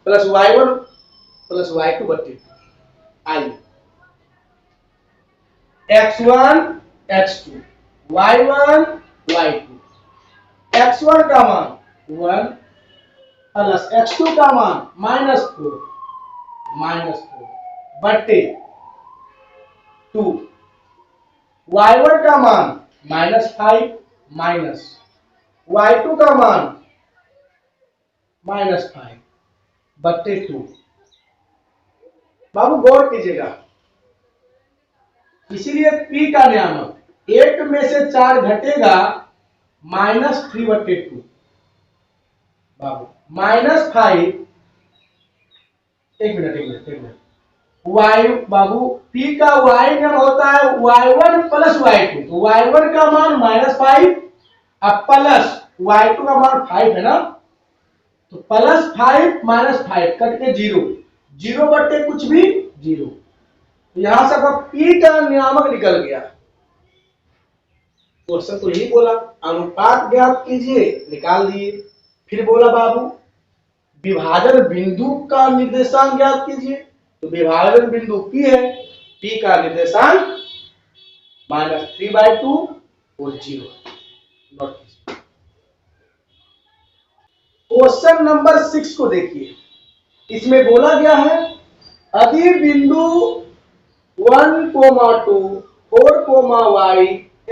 Speaker 1: प्लस y1 प्लस y2 बट्टे 2। आइए x1 x2 y1 y2, x1 का मान 1 प्लस x2 का मान -4 बट्टे 2, y1 का मान -5 माइनस y2 का मान -5 बट्टे 2। बाबू गौर कीजिएगा, इसीलिए p का नियामक 1 में से 4 घटेगा -3 बट्टे 2। बाबू -5, एक मिनट y, बाबू p का y नियम होता है y1 प्लस y2, तो y1 का मान -5 अब प्लस y2 का मान 5 है ना, तो +5 -5 कट के 0 बट्टे कुछ भी 0, तो यहां से आपका p का नियामक निकल गया। क्वेश्चन तो यही बोला अनुपात ज्ञात कीजिए, निकाल दिए। फिर बोला बाबू विभाजन बिंदु का निर्देशांक ज्ञात कीजिए, तो विभाजन बिंदु p है, p का निर्देशांक -3/2 और 0। क्वेश्चन नंबर 6 को देखिए, इसमें बोला गया है यदि बिंदु 1, 2, 4, y,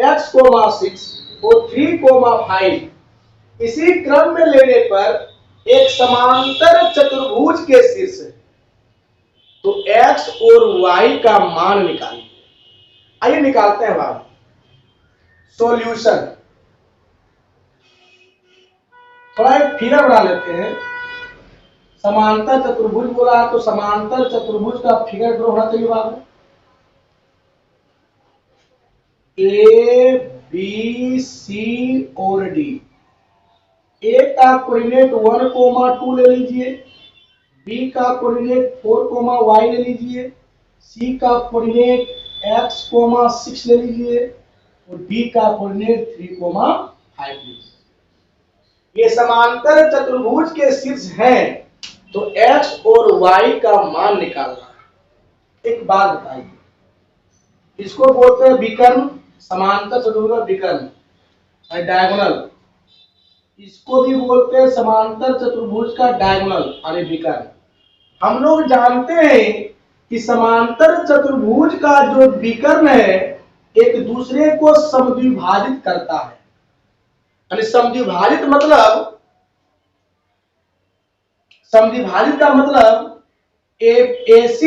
Speaker 1: x, 6 और 3, 5 इसी क्रम में लेने पर एक समांतर चतुर्भुज के शीर्ष है, तो x और y का मान निकालिए। आइए निकालते हैं बाबू। सॉल्यूशन, थोड़ा एक फिगर बना लेते हैं। समांतर चतुर्भुज बोला है तो समांतर चतुर्भुज का फिगर ड्रॉ होना चाहिए बाबू। ए बी सी और डी, ए का कोऑर्डिनेट 1, 2 ले लीजिए, बी का कोऑर्डिनेट 4, y ले लीजिए, सी का कोऑर्डिनेट x, 6 ले लीजिए और डी का कोऑर्डिनेट 3, 5 लीजिए। ये समांतर चतुर्भुज के शीर्ष हैं, तो x और y का मान निकालना है। एक बात बताइए, इसको बोलते हैं विकर्ण, समांतर चतुर्भुज का विकर्ण डायगोनल, इसको भी बोलते हैं समांतर चतुर्भुज का डायगोनल अरे विकर्ण। हम लोग जानते हैं कि समांतर चतुर्भुज का जो विकर्ण है एक दूसरे को समद्विभाजित करता है, समद्विभाजित का मतलब AC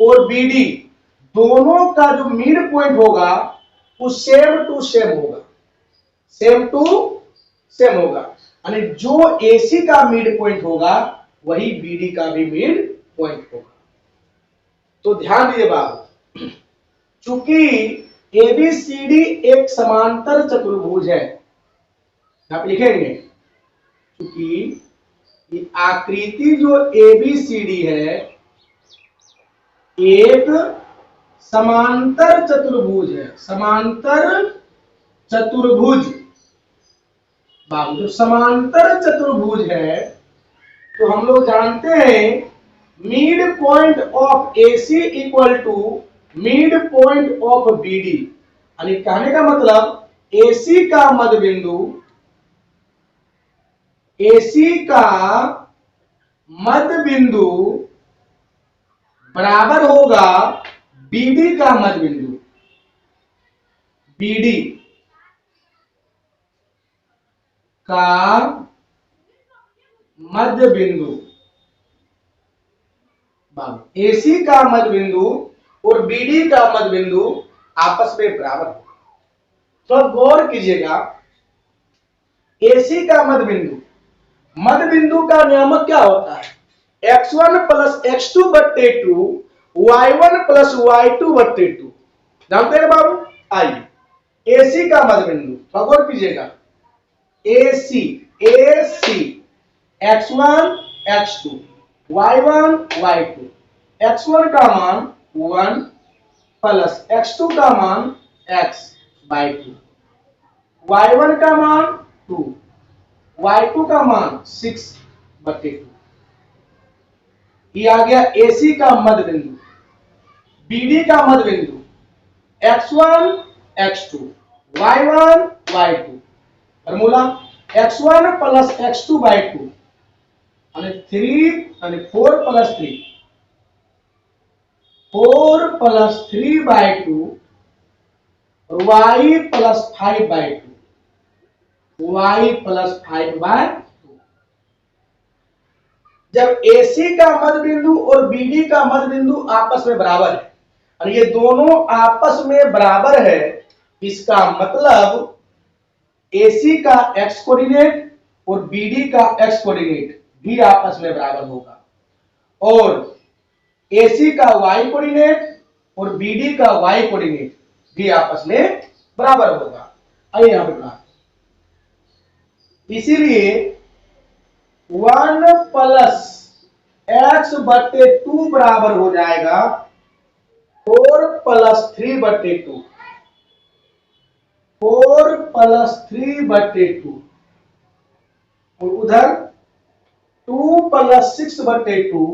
Speaker 1: और BD दोनों का जो मिड पॉइंट होगा वो सेम टू सेम होगा, यानी जो AC का मिड पॉइंट होगा वही BD का भी मिड पॉइंट होगा। तो ध्यान दीजिए बाबू, चूंकि ABCD एक समांतर चतुर्भुज है, आप लिखेंगे क्योंकि ये आकृति जो ABCD है एक समांतर चतुर्भुज है, समांतर चतुर्भुज। बाबू जो समांतर चतुर्भुज है तो हम लोग जानते हैं mid point of AC equal to mid point of BD, यानी कहने का मतलब AC का मध्य बिंदु, AC का मध्य बिंदु बराबर होगा BD का मध्य बिंदु, BD का मध्य बिंदु। AC का मध्य बिंदु और BD का मध्य बिंदु आपस में बराबर होगा। तो गौर कीजिएगा, AC का मध्य बिंदु का नियामक क्या होता है? x1 प्लस x2 बट्टे 2, y1 प्लस y2 बट्टे 2। जानते हैं बाबू? आइए AC का मध्य बिंदु गौर कीजिएगा, AC x1 x2 y1 y2, x1 का मान 1 प्लस x2 का मान x/2, y1 का मान 2 y2 का मान 6/2। ये आ गया AC का मध्य बिंदु, BD का मध्य बिंदु, x1 x2 y1 y2, formula x1 plus x2 by 2 અને 3 અને 4 प्लस 3, 4 प्लस 3 बाई 2 और y plus 5 by 2, y plus 5 by 2। जब AC का मध्य बिंदु और BD का मध्य बिंदु आपस में बराबर है और ये दोनों आपस में बराबर है, इसका मतलब AC का x कोऑर्डिनेट और BD का x कोऑर्डिनेट भी आपस में बराबर होगा और AC का y कोऑर्डिनेट और BD का y कोऑर्डिनेट भी आपस में बराबर होगा। आइए यहां पे इसीलिए 1 प्लस x/2 बराबर हो जाएगा 4 प्लस 3/2, 4 प्लस 3/2 और उधर 2 प्लस 6/2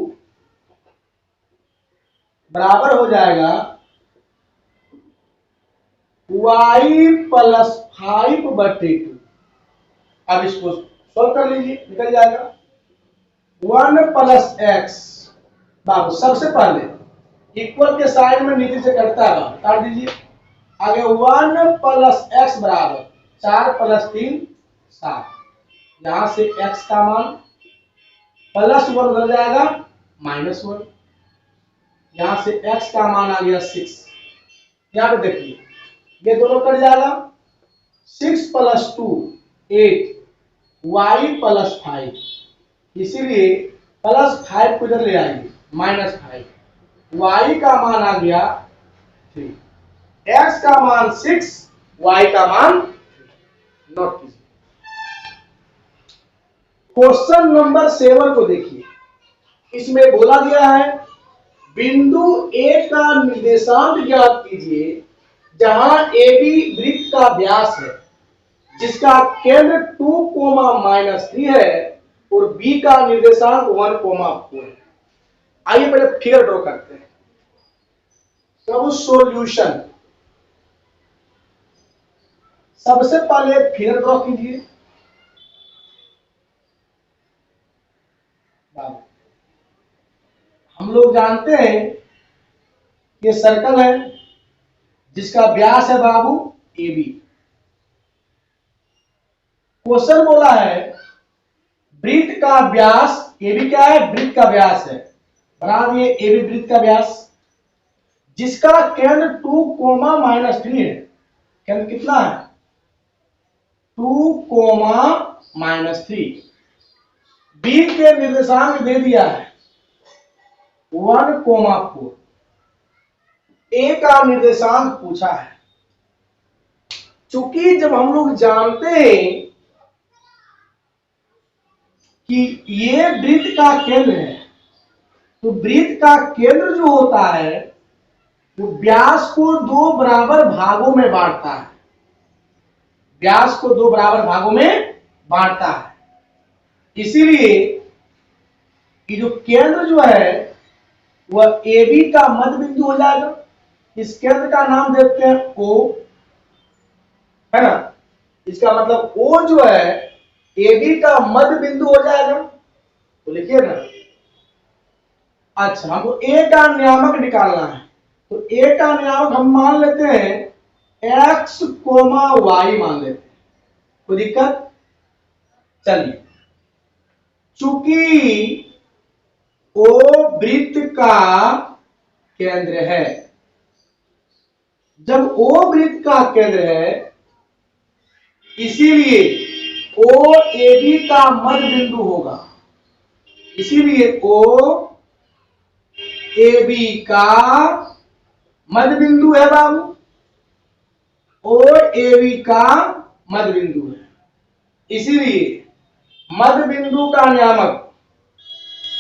Speaker 1: बराबर हो जाएगा y प्लस 5/2। अब इसको सोल्व कर लीजिए, निकल जाएगा 1 प्लस एक्स। बाबू सबसे पहले इक्वल के साइड में नीचे से कटता है, काट दीजिए। आगे 1 प्लस एक्स बराबर 4 प्लस 3 7, यहां से x का मान +1 बदल जाएगा -1, यहां से x का मान आ गया 6। यहां पे देखिए ये दोनों कट जाएगा, 6 प्लस 2 8, y प्लस 5, इसीलिए +5 को इधर ले आएंगे -5, y का मान आ गया 3, x का मान 6, y का मान 3। नोट कीजिए। क्वेश्चन नंबर 7 को देखिए, इसमें बोला गया है बिंदु A का निर्देशांक ज्ञात कीजिए जहां AB वृत्त का व्यास है जिसका केंद्र 2, -3 है और B का निर्देशांक 1, 4 है। आइए पहले फिगर ड्रॉ करते हैं। तो सॉल्यूशन, सबसे पहले फिगर ड्रॉ कीजिए। हम लोग जानते हैं ये सर्कल है जिसका व्यास है बाबू AB। क्वेश्चन बोला है वृत्त का व्यास, AB क्या है? वृत्त का व्यास है, बना दिए AB वृत्त का व्यास जिसका केंद्र 2, -3 है। केंद्र कितना है? 2, -3। B के निर्देशांक दे दिया है 1, 4। A का निर्देशांक पूछा है। चूंकि जब हम लोग जानते हैं कि ये वृत्त का केंद्र है तो वृत्त का केंद्र जो होता है वो व्यास को 2 बराबर भागों में बांटता है, व्यास को 2 बराबर भागों में बांटता है। इसीलिए ये जो केंद्र जो है वह AB का मध्य बिंदु हो जाएगा। इस केंद्र का नाम देते हैं O, है ना? इसका मतलब O जो है AB का मध्य बिंदु हो जाएगा। तो लिखिए ना। अच्छा, हमको A का नियामक निकालना है तो A का नियामक हम मान लेते हैं x, y मान लेते हैं। कोई दिक्कत? चलिए, चूंकि O वृत्त का केंद्र है, जब O वृत्त का केंद्र है इसीलिए O AB का मध्य बिंदु होगा। इसीलिए O AB का मध्य बिंदु है बाबू, O AB का मध्य बिंदु है। इसीलिए मध्य बिंदु का नियामक,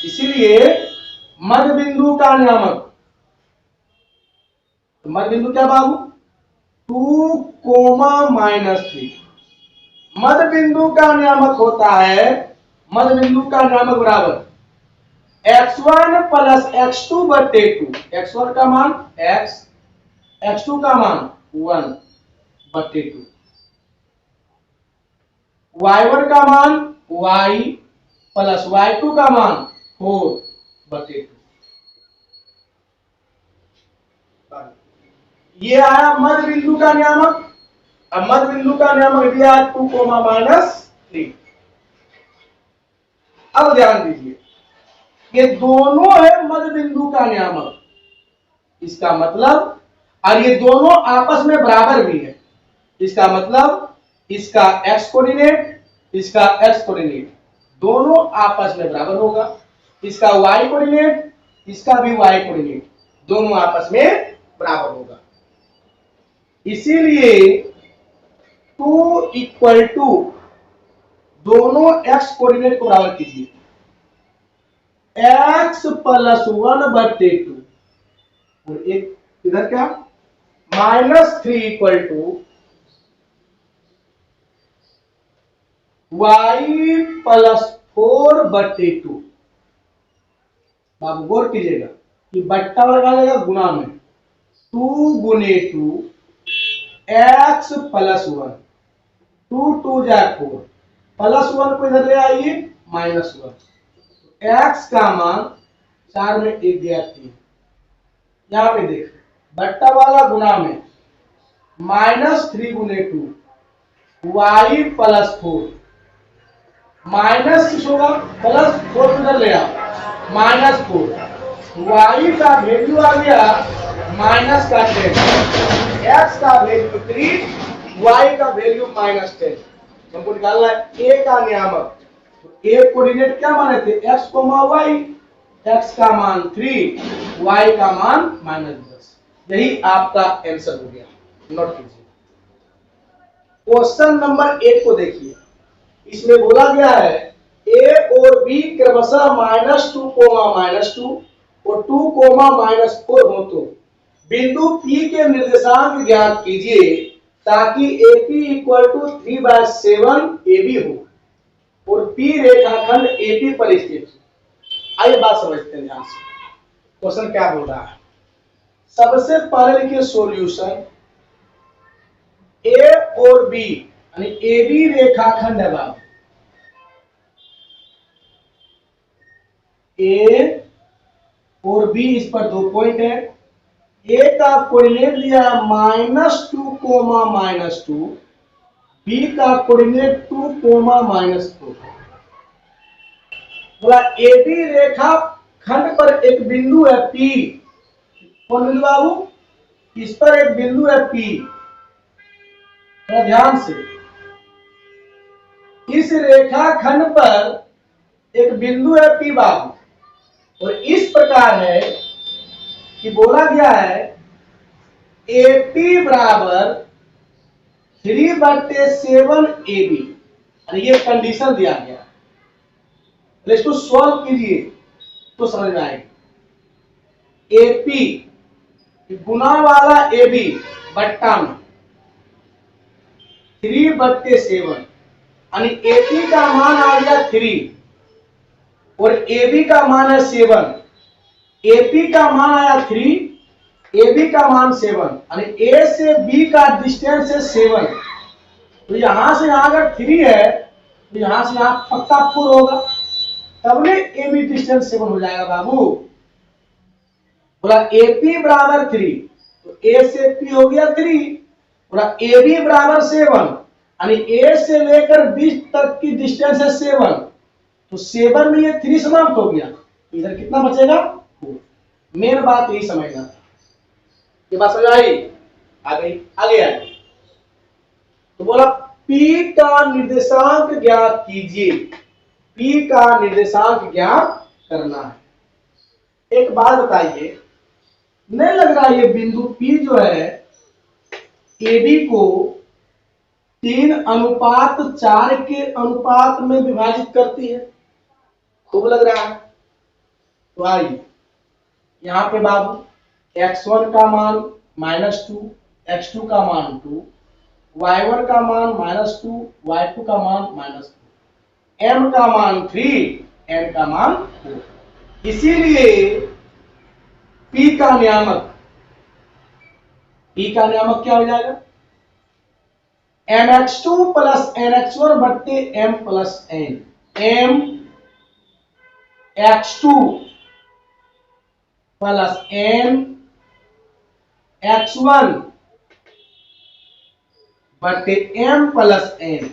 Speaker 1: इसीलिए मध्य बिंदु का नियामक, तो मध्य बिंदु क्या बाबू? 2, -3। मध्य बिंदु का नियामक होता है, मध्य बिंदु का नियामक बराबर x1 प्लस x2 बटे 2। x1 का मान x, x2 का मान 1 बटे 2, y1 का मान y प्लस y2 का मान 4 बटे 2। ये आया मध्य बिंदु का नियामक। अब मध्य बिंदु का नियामक दिया 2 -3। अब ध्यान दीजिए, ये दोनों है मध्य बिंदु का नियामक, इसका मतलब, और ये दोनों आपस में बराबर भी है, इसका मतलब इसका x कोऑर्डिनेट, इसका x कोऑर्डिनेट दोनों आपस में बराबर होगा, इसका y कोऑर्डिनेट, इसका भी y कोऑर्डिनेट दोनों आपस में बराबर होगा। इसीलिए 2 इक्वल टू, दोनों x कोऑर्डिनेट को बराबर कीजिए, x प्लस 1 बटे 2, और एक इधर क्या -3 इक्वल टू y प्लस 4 बटे 2। आप गौर कीजिएगा कि बट्टा लगा लेगा गुणा में, 2 गुने 2 x प्लस 1, 2 2 जा 4, प्लस 1 को इधर ले आइए -1, x का मान 4 में 1 गया 3। यहां पे देख बट्टा वाला गुणा में -3 गुने 2 y प्लस 4, माइनस होगा प्लस 4 इधर ले आओ -4, y का वैल्यू आ गया -10, x का वैल्यू 3, y का वैल्यू -10। हमको निकालना है a का नियामक। तो a कोऑर्डिनेट क्या माने थे x, y, x का मान 3, y का मान -10। यही आपका आंसर हो गया। नोट कीजिए। क्वेश्चन नंबर 8 को देखिए, इसमें बोला गया है a और b क्रमशः -2, -2 और 2, -4 हो तो बिंदु P के निर्देशांक ज्ञात कीजिए ताकि AP इक्वल टू 3/7 AB हो और P रेखाखंड AP पर स्थित हो। आइए बात समझते हैं ध्यान से, क्वेश्चन क्या बोल रहा है। सबसे पहले लिखिए सॉल्यूशन, A और B यानी AB रेखाखंड है बाबू, A और B इस पर 2 पॉइंट है। A का कोऑर्डिनेट दिया है -2, -2, B का कोऑर्डिनेट 2, -4। बोला AB रेखा खंड पर एक बिंदु है P। कौन बिंदु बाबू? इस पर एक बिंदु है P। ध्यान से, इस रेखा खंड पर एक बिंदु है P बाबू, और इस प्रकार है कि बोला गया है AP बराबर 3/7 AB, ये कंडीशन दिया गया। इसको सॉल्व कीजिए तो समझ में आएगी। AP गुना वाला AB बट्टा में 3/7, यानी AP का मान आ गया 3 और AB का मान है 7। AP का मान आया 3, AB का मान 7, यानी A से B का डिस्टेंस है 7। तो यहां से यहां अगर 3 है तो यहां से यहां पक्का 4 होगा, तब ने AB डिस्टेंस 7 हो जाएगा बाबू। बोला AP बराबर 3, तो A से P हो गया 3, बोला AB बराबर 7, यानी A से लेकर B तक की डिस्टेंस है 7, तो 7 में ये 3 समाप्त हो गया, इधर कितना बचेगा 4। मेन बात यही समझना था। ये बात समझ आई? आ गई, आगे आगे। तो बोला P का निर्देशांक ज्ञात कीजिए, P का निर्देशांक ज्ञात करना है। एक बात बताइए, नहीं लग रहा ये बिंदु P जो है AB को 3:4 के अनुपात में विभाजित करती है? खूब लग रहा है। तो आइए यहां पे बाबू x1 का मान -2, x2 का मान 2, y1 का मान -2, y2 का मान -2, m का मान 3, n का मान 4। इसीलिए p का नियामक क्या हो जाएगा? mx2 प्लस nx1 बट्टे m plus n। m x2 plus n x1 बट्टे m plus n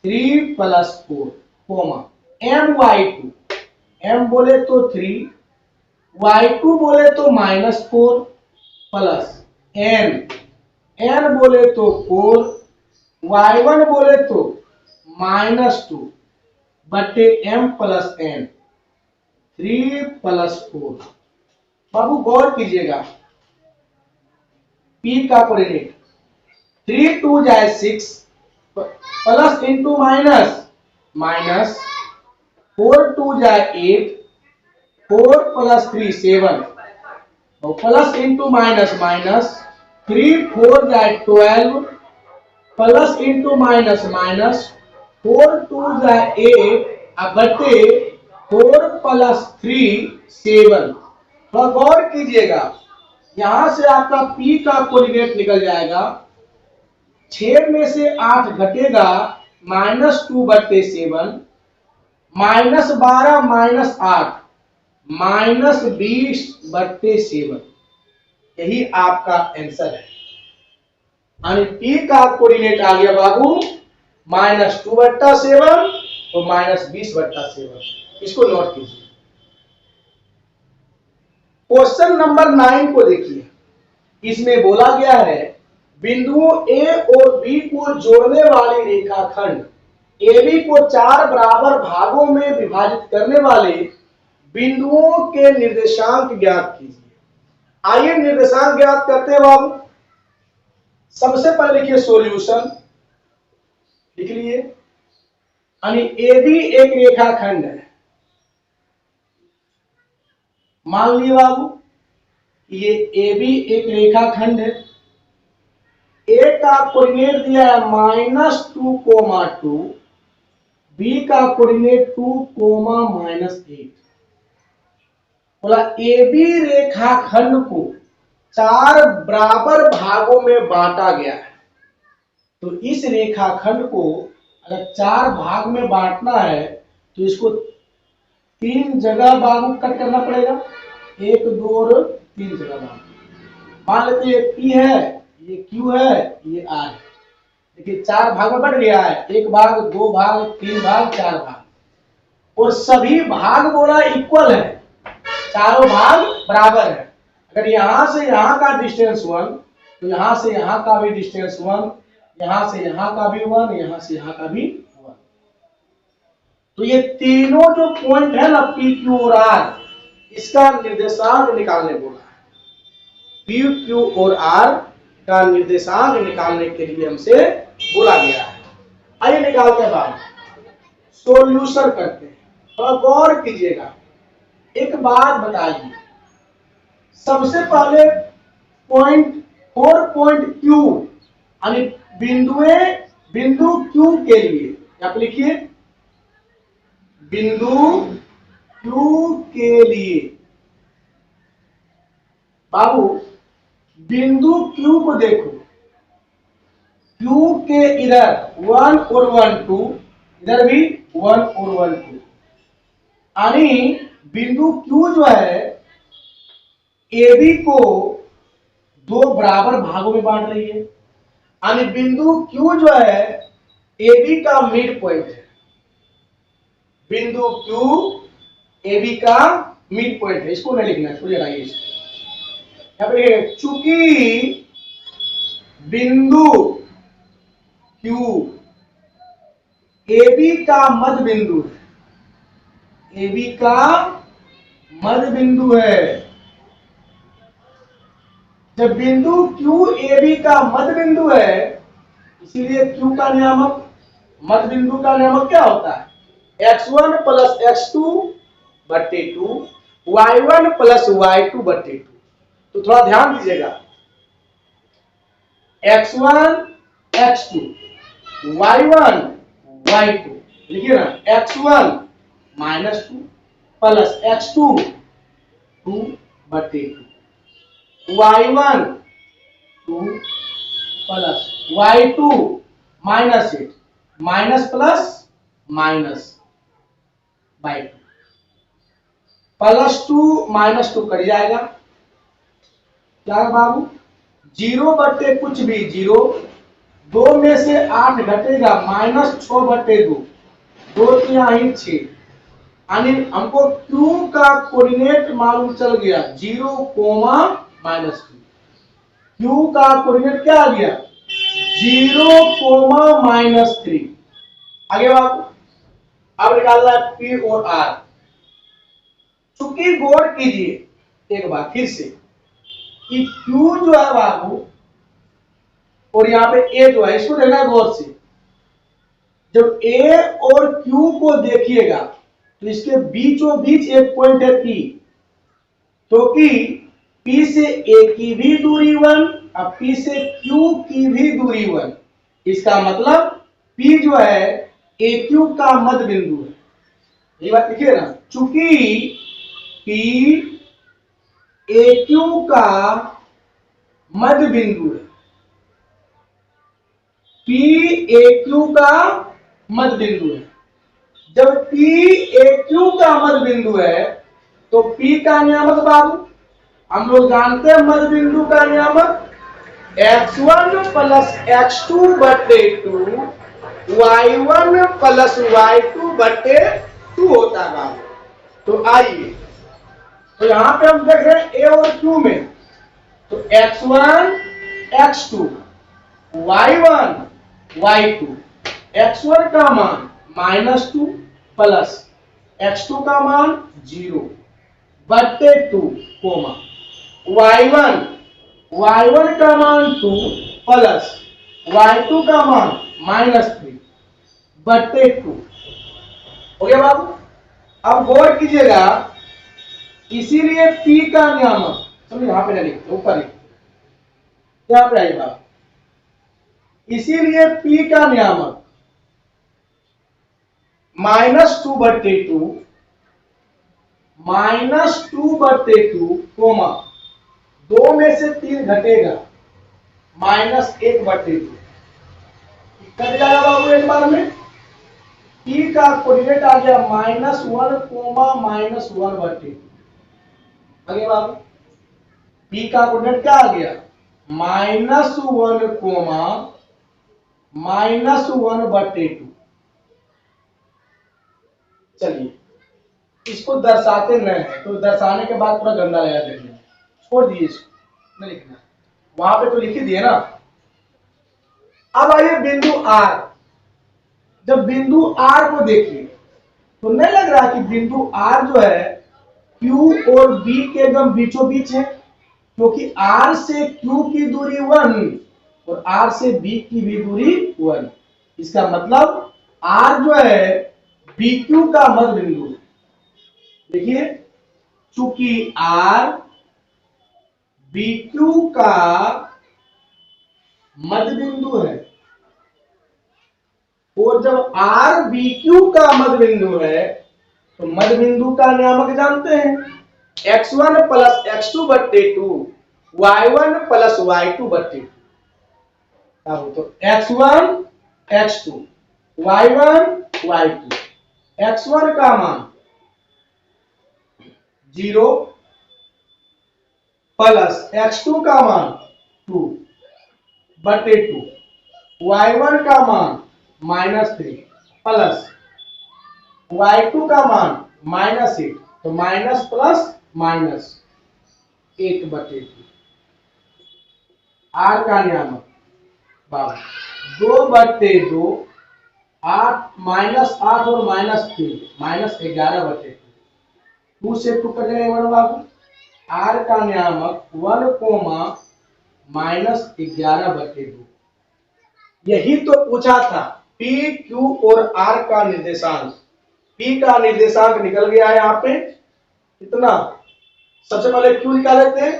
Speaker 1: 3 plus 4 comma my2, m बोले तो 3, y2 बोले तो -4 प्लस n बोले तो 4, y1 बोले तो -2 बट्टे m प्लस n 3 प्लस 4। बाबू गौर कीजिएगा, p का कोऑर्डिनेट 3 2 जाए 6 प्लस इंटू माइनस 4 2 जाए 8, 4 प्लस 3 7 और प्लस इंटू माइनस 3 4 जाए 12 प्लस इंटू माइनस 4 2 जाए 8 अब बटे 4 प्लस 3 7। थोड़ा गौर कीजिएगा, यहां से आपका p का कोऑर्डिनेट निकल जाएगा, 6 में से 8 घटेगा -2 बट्टे 7, -12 -8 -20 बट्टे 7। यही आपका आंसर है। यानी p का कोऑर्डिनेट आ गया बाबू -2 बट्टा 7 और -20 बट्टा 7। इसको नोट कीजिए। क्वेश्चन नंबर 9 को देखिए, इसमें बोला गया है बिंदुओं A और B को जोड़ने वाली रेखाखंड AB को 4 बराबर भागों में विभाजित करने वाले बिंदुओं के निर्देशांक ज्ञात कीजिए। आइए निर्देशांक ज्ञात करते हैं बाबू। सबसे पहले लिखिए सॉल्यूशन, लिख लिए। यानी AB एक रेखाखंड है, मान लिए बाबू ये AB एक रेखाखंड है। A का कोऑर्डिनेट दिया है -2, B का कोऑर्डिनेट 2, -8। बोला AB रेखाखंड को 4 बराबर भागों में बांटा गया है। तो इस रेखाखंड को अगर 4 भाग में बांटना है तो इसको 3 जगह बाबू कट करना पड़ेगा, 1 2 और 3 जगह बाबू। मान लेते ये P है, ये Q है, ये R है। देखिए 4 भाग में बट गया है, 1 भाग 2 भाग 3 भाग 4 भाग और सभी भाग बोला इक्वल है, चारों भाग बराबर है। अगर यहां से यहां का डिस्टेंस 1 तो यहां से यहां का भी डिस्टेंस 1, यहां से यहां का भी 1, यहां से यहां का भी 1। तो ये तीनों जो पॉइंट है ना P Q और R, इसका निर्देशांक निकालने बोला है। P Q और R का निर्देशांक निकालने के लिए हमसे बोला गया है। आइए निकालते हैं बात, सॉल्यूशन करते हैं। और गौर कीजिएगा, एक बात बताइए, सबसे पहले पॉइंट Q यानी बिंदु Q के लिए क्या लिखिए, बिंदु Q के लिए बाबू बिंदु Q को देखो, Q के इधर 1 और 1 2, इधर भी 1 और 1 2। यानी बिंदु Q जो है AB को 2 बराबर भागों में बांट रही है। यानी बिंदु Q जो है AB का मिड पॉइंट है। बिंदु Q AB का मिड पॉइंट है। इसको नहीं लिखना, इसको लगाइए। यहाँ पे चूंकि बिंदु Q AB का मध्य बिंदु है, AB का मध्य बिंदु है, जब बिंदु Q AB का मध्य बिंदु है, इसीलिए Q का नियामक, मध्य बिंदु का नियामक क्या होता है, x1 प्लस x2 बट्टे 2, y1 प्लस y2 बट्टे 2। तो थोड़ा ध्यान दीजिएगा, x1 x2 y1 y2 लिखिए ना, x1 -2 plus x2 2/2 y1 2 plus y2 -8 minus plus minus by 2 +2 -2 cut जाएगा, क्या बाबू 0 कुछ भी 0, 2 में से 8 घटेगा -6/2 2 3 6, यानी हमको Q का कोऑर्डिनेट मालूम चल गया 0, -2। Q का कोऑर्डिनेट क्या आ गया 0, -3। आगे बाबू अब निकालना है P और R। चूंकि गौर कीजिए एक बार फिर से कि Q जो है बाबू और यहाँ पे A जो है, इसको देखना गौर से। जब A और Q को देखिएगा तो इसके बीचों बीच एक पॉइंट है P, क्योंकि P से A की भी दूरी 1 और P से Q की भी दूरी 1। इसका मतलब P जो है AQ का मध्य बिंदु है। ये बात लिखिए ना, चूंकि P AQ का मध्य बिंदु है, P AQ का मध्य बिंदु है। जब P AQ का मध्य बिंदु है तो P का नियामक बाबू हम लोग जानते हैं, मध्य बिंदु का नियामक x1 + x2/2 y1 + y2/2 होता है बाबू। तो आइए, तो यहां पे हम देख रहे हैं A और Q में, तो x1 x2 y1 y2, x1 का मान -2 प्लस x2 का मान 0/2 y1 का मान 2 प्लस y2 का मान -3/2 हो गया बाबू। अब गौर कीजिएगा, इसीलिए P का नियामक, चलो यहां पे नहीं लिखते, ऊपर लिखते, यहां पे आइए बाबू, इसीलिए P का नियामक -2/2 2 में से 3 घटेगा -1/2 कट जाएगा बाबू एक बार में। P का कोऑर्डिनेट आ गया -1, -1/2। आगे बाबू P का कोऑर्डिनेट क्या आ गया -1, -1/2। चलिए इसको दर्शाते नहीं है तो दर्शाने के बाद पूरा गंदा लगा देखिए, छोड़ दिए इसको, नहीं लिखना, वहां पे तो लिख ही दिए ना। अब आइए बिंदु R। जब बिंदु R को देखिए तो नहीं लग रहा कि बिंदु R जो है Q और B के एकदम बीचों बीच है, क्योंकि R से Q की दूरी 1 और R से B की भी दूरी 1। इसका मतलब R जो है BQ का मध्य बिंदु है। देखिए, चूंकि R BQ का मध्य बिंदु है और जब R BQ का मध्य बिंदु है तो मध्य बिंदु का नियामक जानते हैं, x1 + x2/2 y1 + y2/2। तो x1 x2 y1 y2, x1 का मान 0 प्लस x2 का मान 2/2 y1 का मान -3 प्लस y2 का मान -8, तो माइनस प्लस माइनस 1/2। R का नियामक बाबू 2/2, 8 -8 और -3 -11/2, 2 से 2 कट जाएगा बाबू। R का नियामक 1, -11/2। यही तो पूछा था, P Q और R का निर्देशांक। P का निर्देशांक निकल गया है यहाँ पे कितना, सबसे पहले Q निकाले थे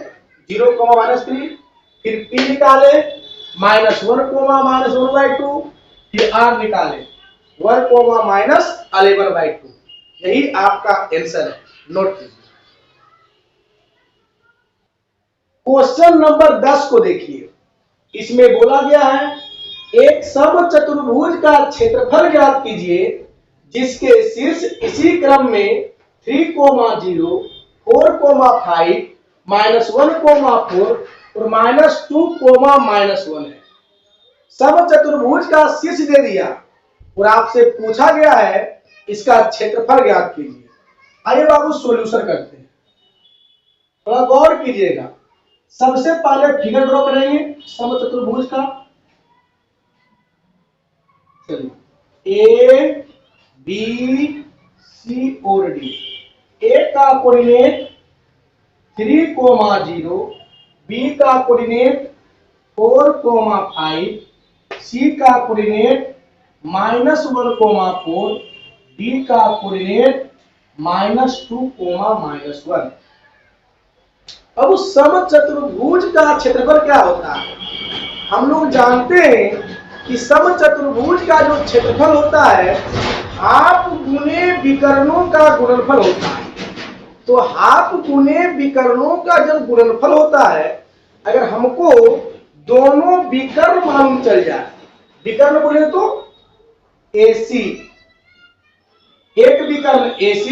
Speaker 1: 0, -3, फिर P निकाले -1 फिर r निकाले 1 -11/2। यही आपका आंसर है, नोट कीजिए। क्वेश्चन नंबर 10 को देखिए। इसमें बोला गया है एक समचतुर्भुज का क्षेत्रफल ज्ञात कीजिए जिसके शीर्ष इसी क्रम में 3, 0, 4, 5, -1, 4 और -2, -1 है। समचतुर्भुज का शीर्ष दे दिया और आपसे पूछा गया है इसका क्षेत्रफल ज्ञात कीजिए। आइए बाबू सॉल्यूशन करते हैं, थोड़ा गौर कीजिएगा। सबसे पहले फिगर ड्रॉ करेंगे समचतुर्भुज का। चलिए ए बी सी और डी। ए का कोऑर्डिनेट 3, 0, बी का कोऑर्डिनेट 4, 5, सी का कोऑर्डिनेट -1, 4, डी का कोऑर्डिनेट -2, -1। अब उस समचतुर्भुज का क्षेत्रफल क्या होता है? हम लोग जानते हैं कि समचतुर्भुज का जो क्षेत्रफल होता है हाफ गुने विकर्णों का गुणनफल होता है। तो हाफ गुने विकर्णों का जब गुणनफल होता है, अगर हमको दोनों विकर्ण मालूम चल जाए, विकर्ण बोले तो AC, एक विकर्ण AC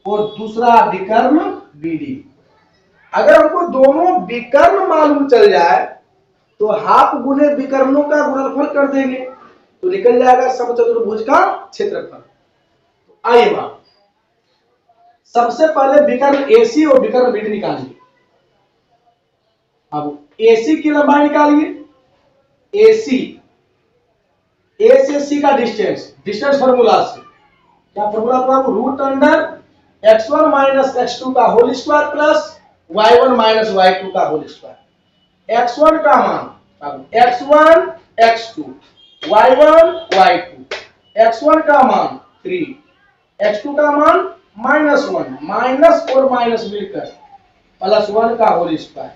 Speaker 1: और दूसरा विकर्ण BD। अगर हमको दोनों विकर्ण मालूम चल जाए तो हाफ गुने विकर्णों का गुणनफल कर देंगे तो निकल जाएगा समचतुर्भुज का क्षेत्रफल। तो आइए बात, सबसे पहले विकर्ण AC और विकर्ण BD निकालिए। अब AC की लंबाई निकालिए। AC, A से C का डिस्टेंस फॉर्मूला से क्या फॉर्मूला था? √x1 - x2 का whole square plus y1 - y2 का होल स्क्वायर। x1 का मान x1 x2, y1 y2। x1 का मान 3, x2 का मान -1, माइनस और माइनस मिलकर +1 का होल स्क्वायर।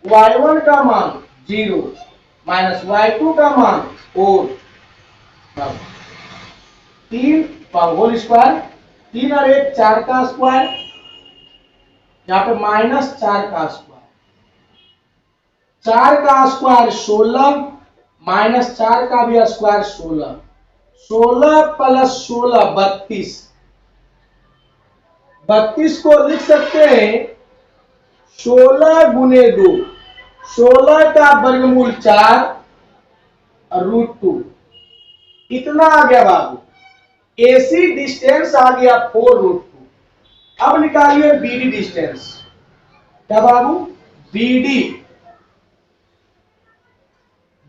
Speaker 1: y1 का मान 0 -y2 का मान 4, 3 का होल स्क्वायर। 3 और 1 4 का स्क्वायर, यहाँ पे -4 का स्क्वायर। 4 का स्क्वायर 16, -4 का भी स्क्वायर 16। 16 + 16 32। 32 को लिख सकते हैं 16 × 2। 16 का वर्गमूल 4 और √2। इतना आ गया बाबू। AC डिस्टेंस आ गया 4√2। अब निकालिए BD डिस्टेंस। क्या बाबू? BD,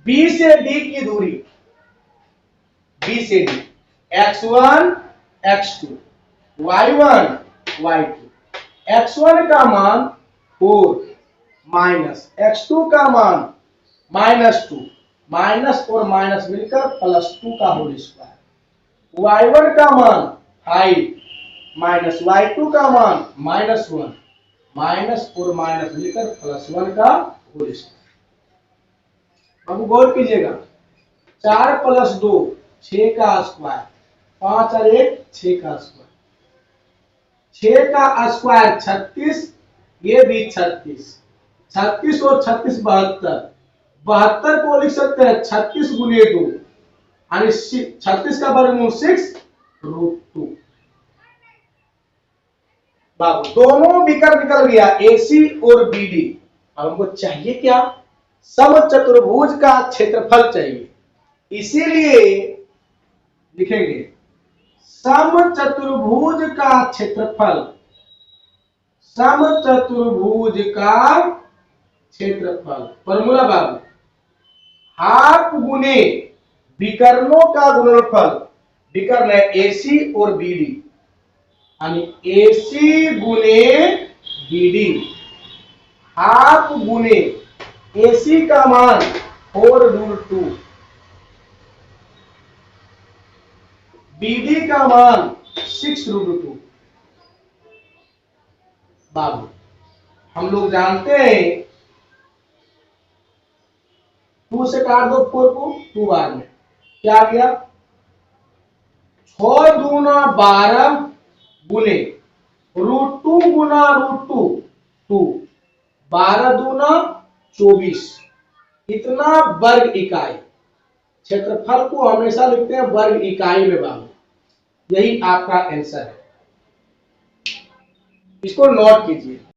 Speaker 1: B से D की दूरी, B से D, x1 x2, y1 y2। x1 का मान 4 माइनस x2 का मान -2, माइनस और माइनस मिलकर +2 का होल स्क्वायर। y1 का मान 5 माइनस y2 का मान -1, माइनस और माइनस मिलकर +1 का होल स्क्वायर। अब गौर कीजिएगा, 4 + 2 6 का स्क्वायर, 5 और 1 6 का स्क्वायर। 6 का स्क्वायर 36, ये भी 36। 36 और 36 72। 72 को लिख सकते हैं 36 × 2, यानी 36 का वर्गमूल 6√2। बाबू दोनों विकर्ण निकल गया AC और BD। अब हमको चाहिए क्या? समचतुर्भुज का क्षेत्रफल चाहिए। इसीलिए लिखेंगे समचतुर्भुज का क्षेत्रफल, समचतुर्भुज का क्षेत्रफल। फॉर्मूला बाबू, हाफ गुने विकर्णों का गुणनफल। विकर्ण है AC और BD, यानी AC × BD। हाफ गुने AC का मान 4√2, BD का मान 6√2। बाबू हम लोग जानते हैं 2 से काट दो 4 को 2 बार में, क्या आ गया 6 दूना 12 गुने √2 गुना √2 2, 12 दूना 24, इतना वर्ग इकाई। क्षेत्रफल को हमेशा लिखते हैं वर्ग इकाई में बाबू, यही आपका आंसर है, इसको नोट कीजिए।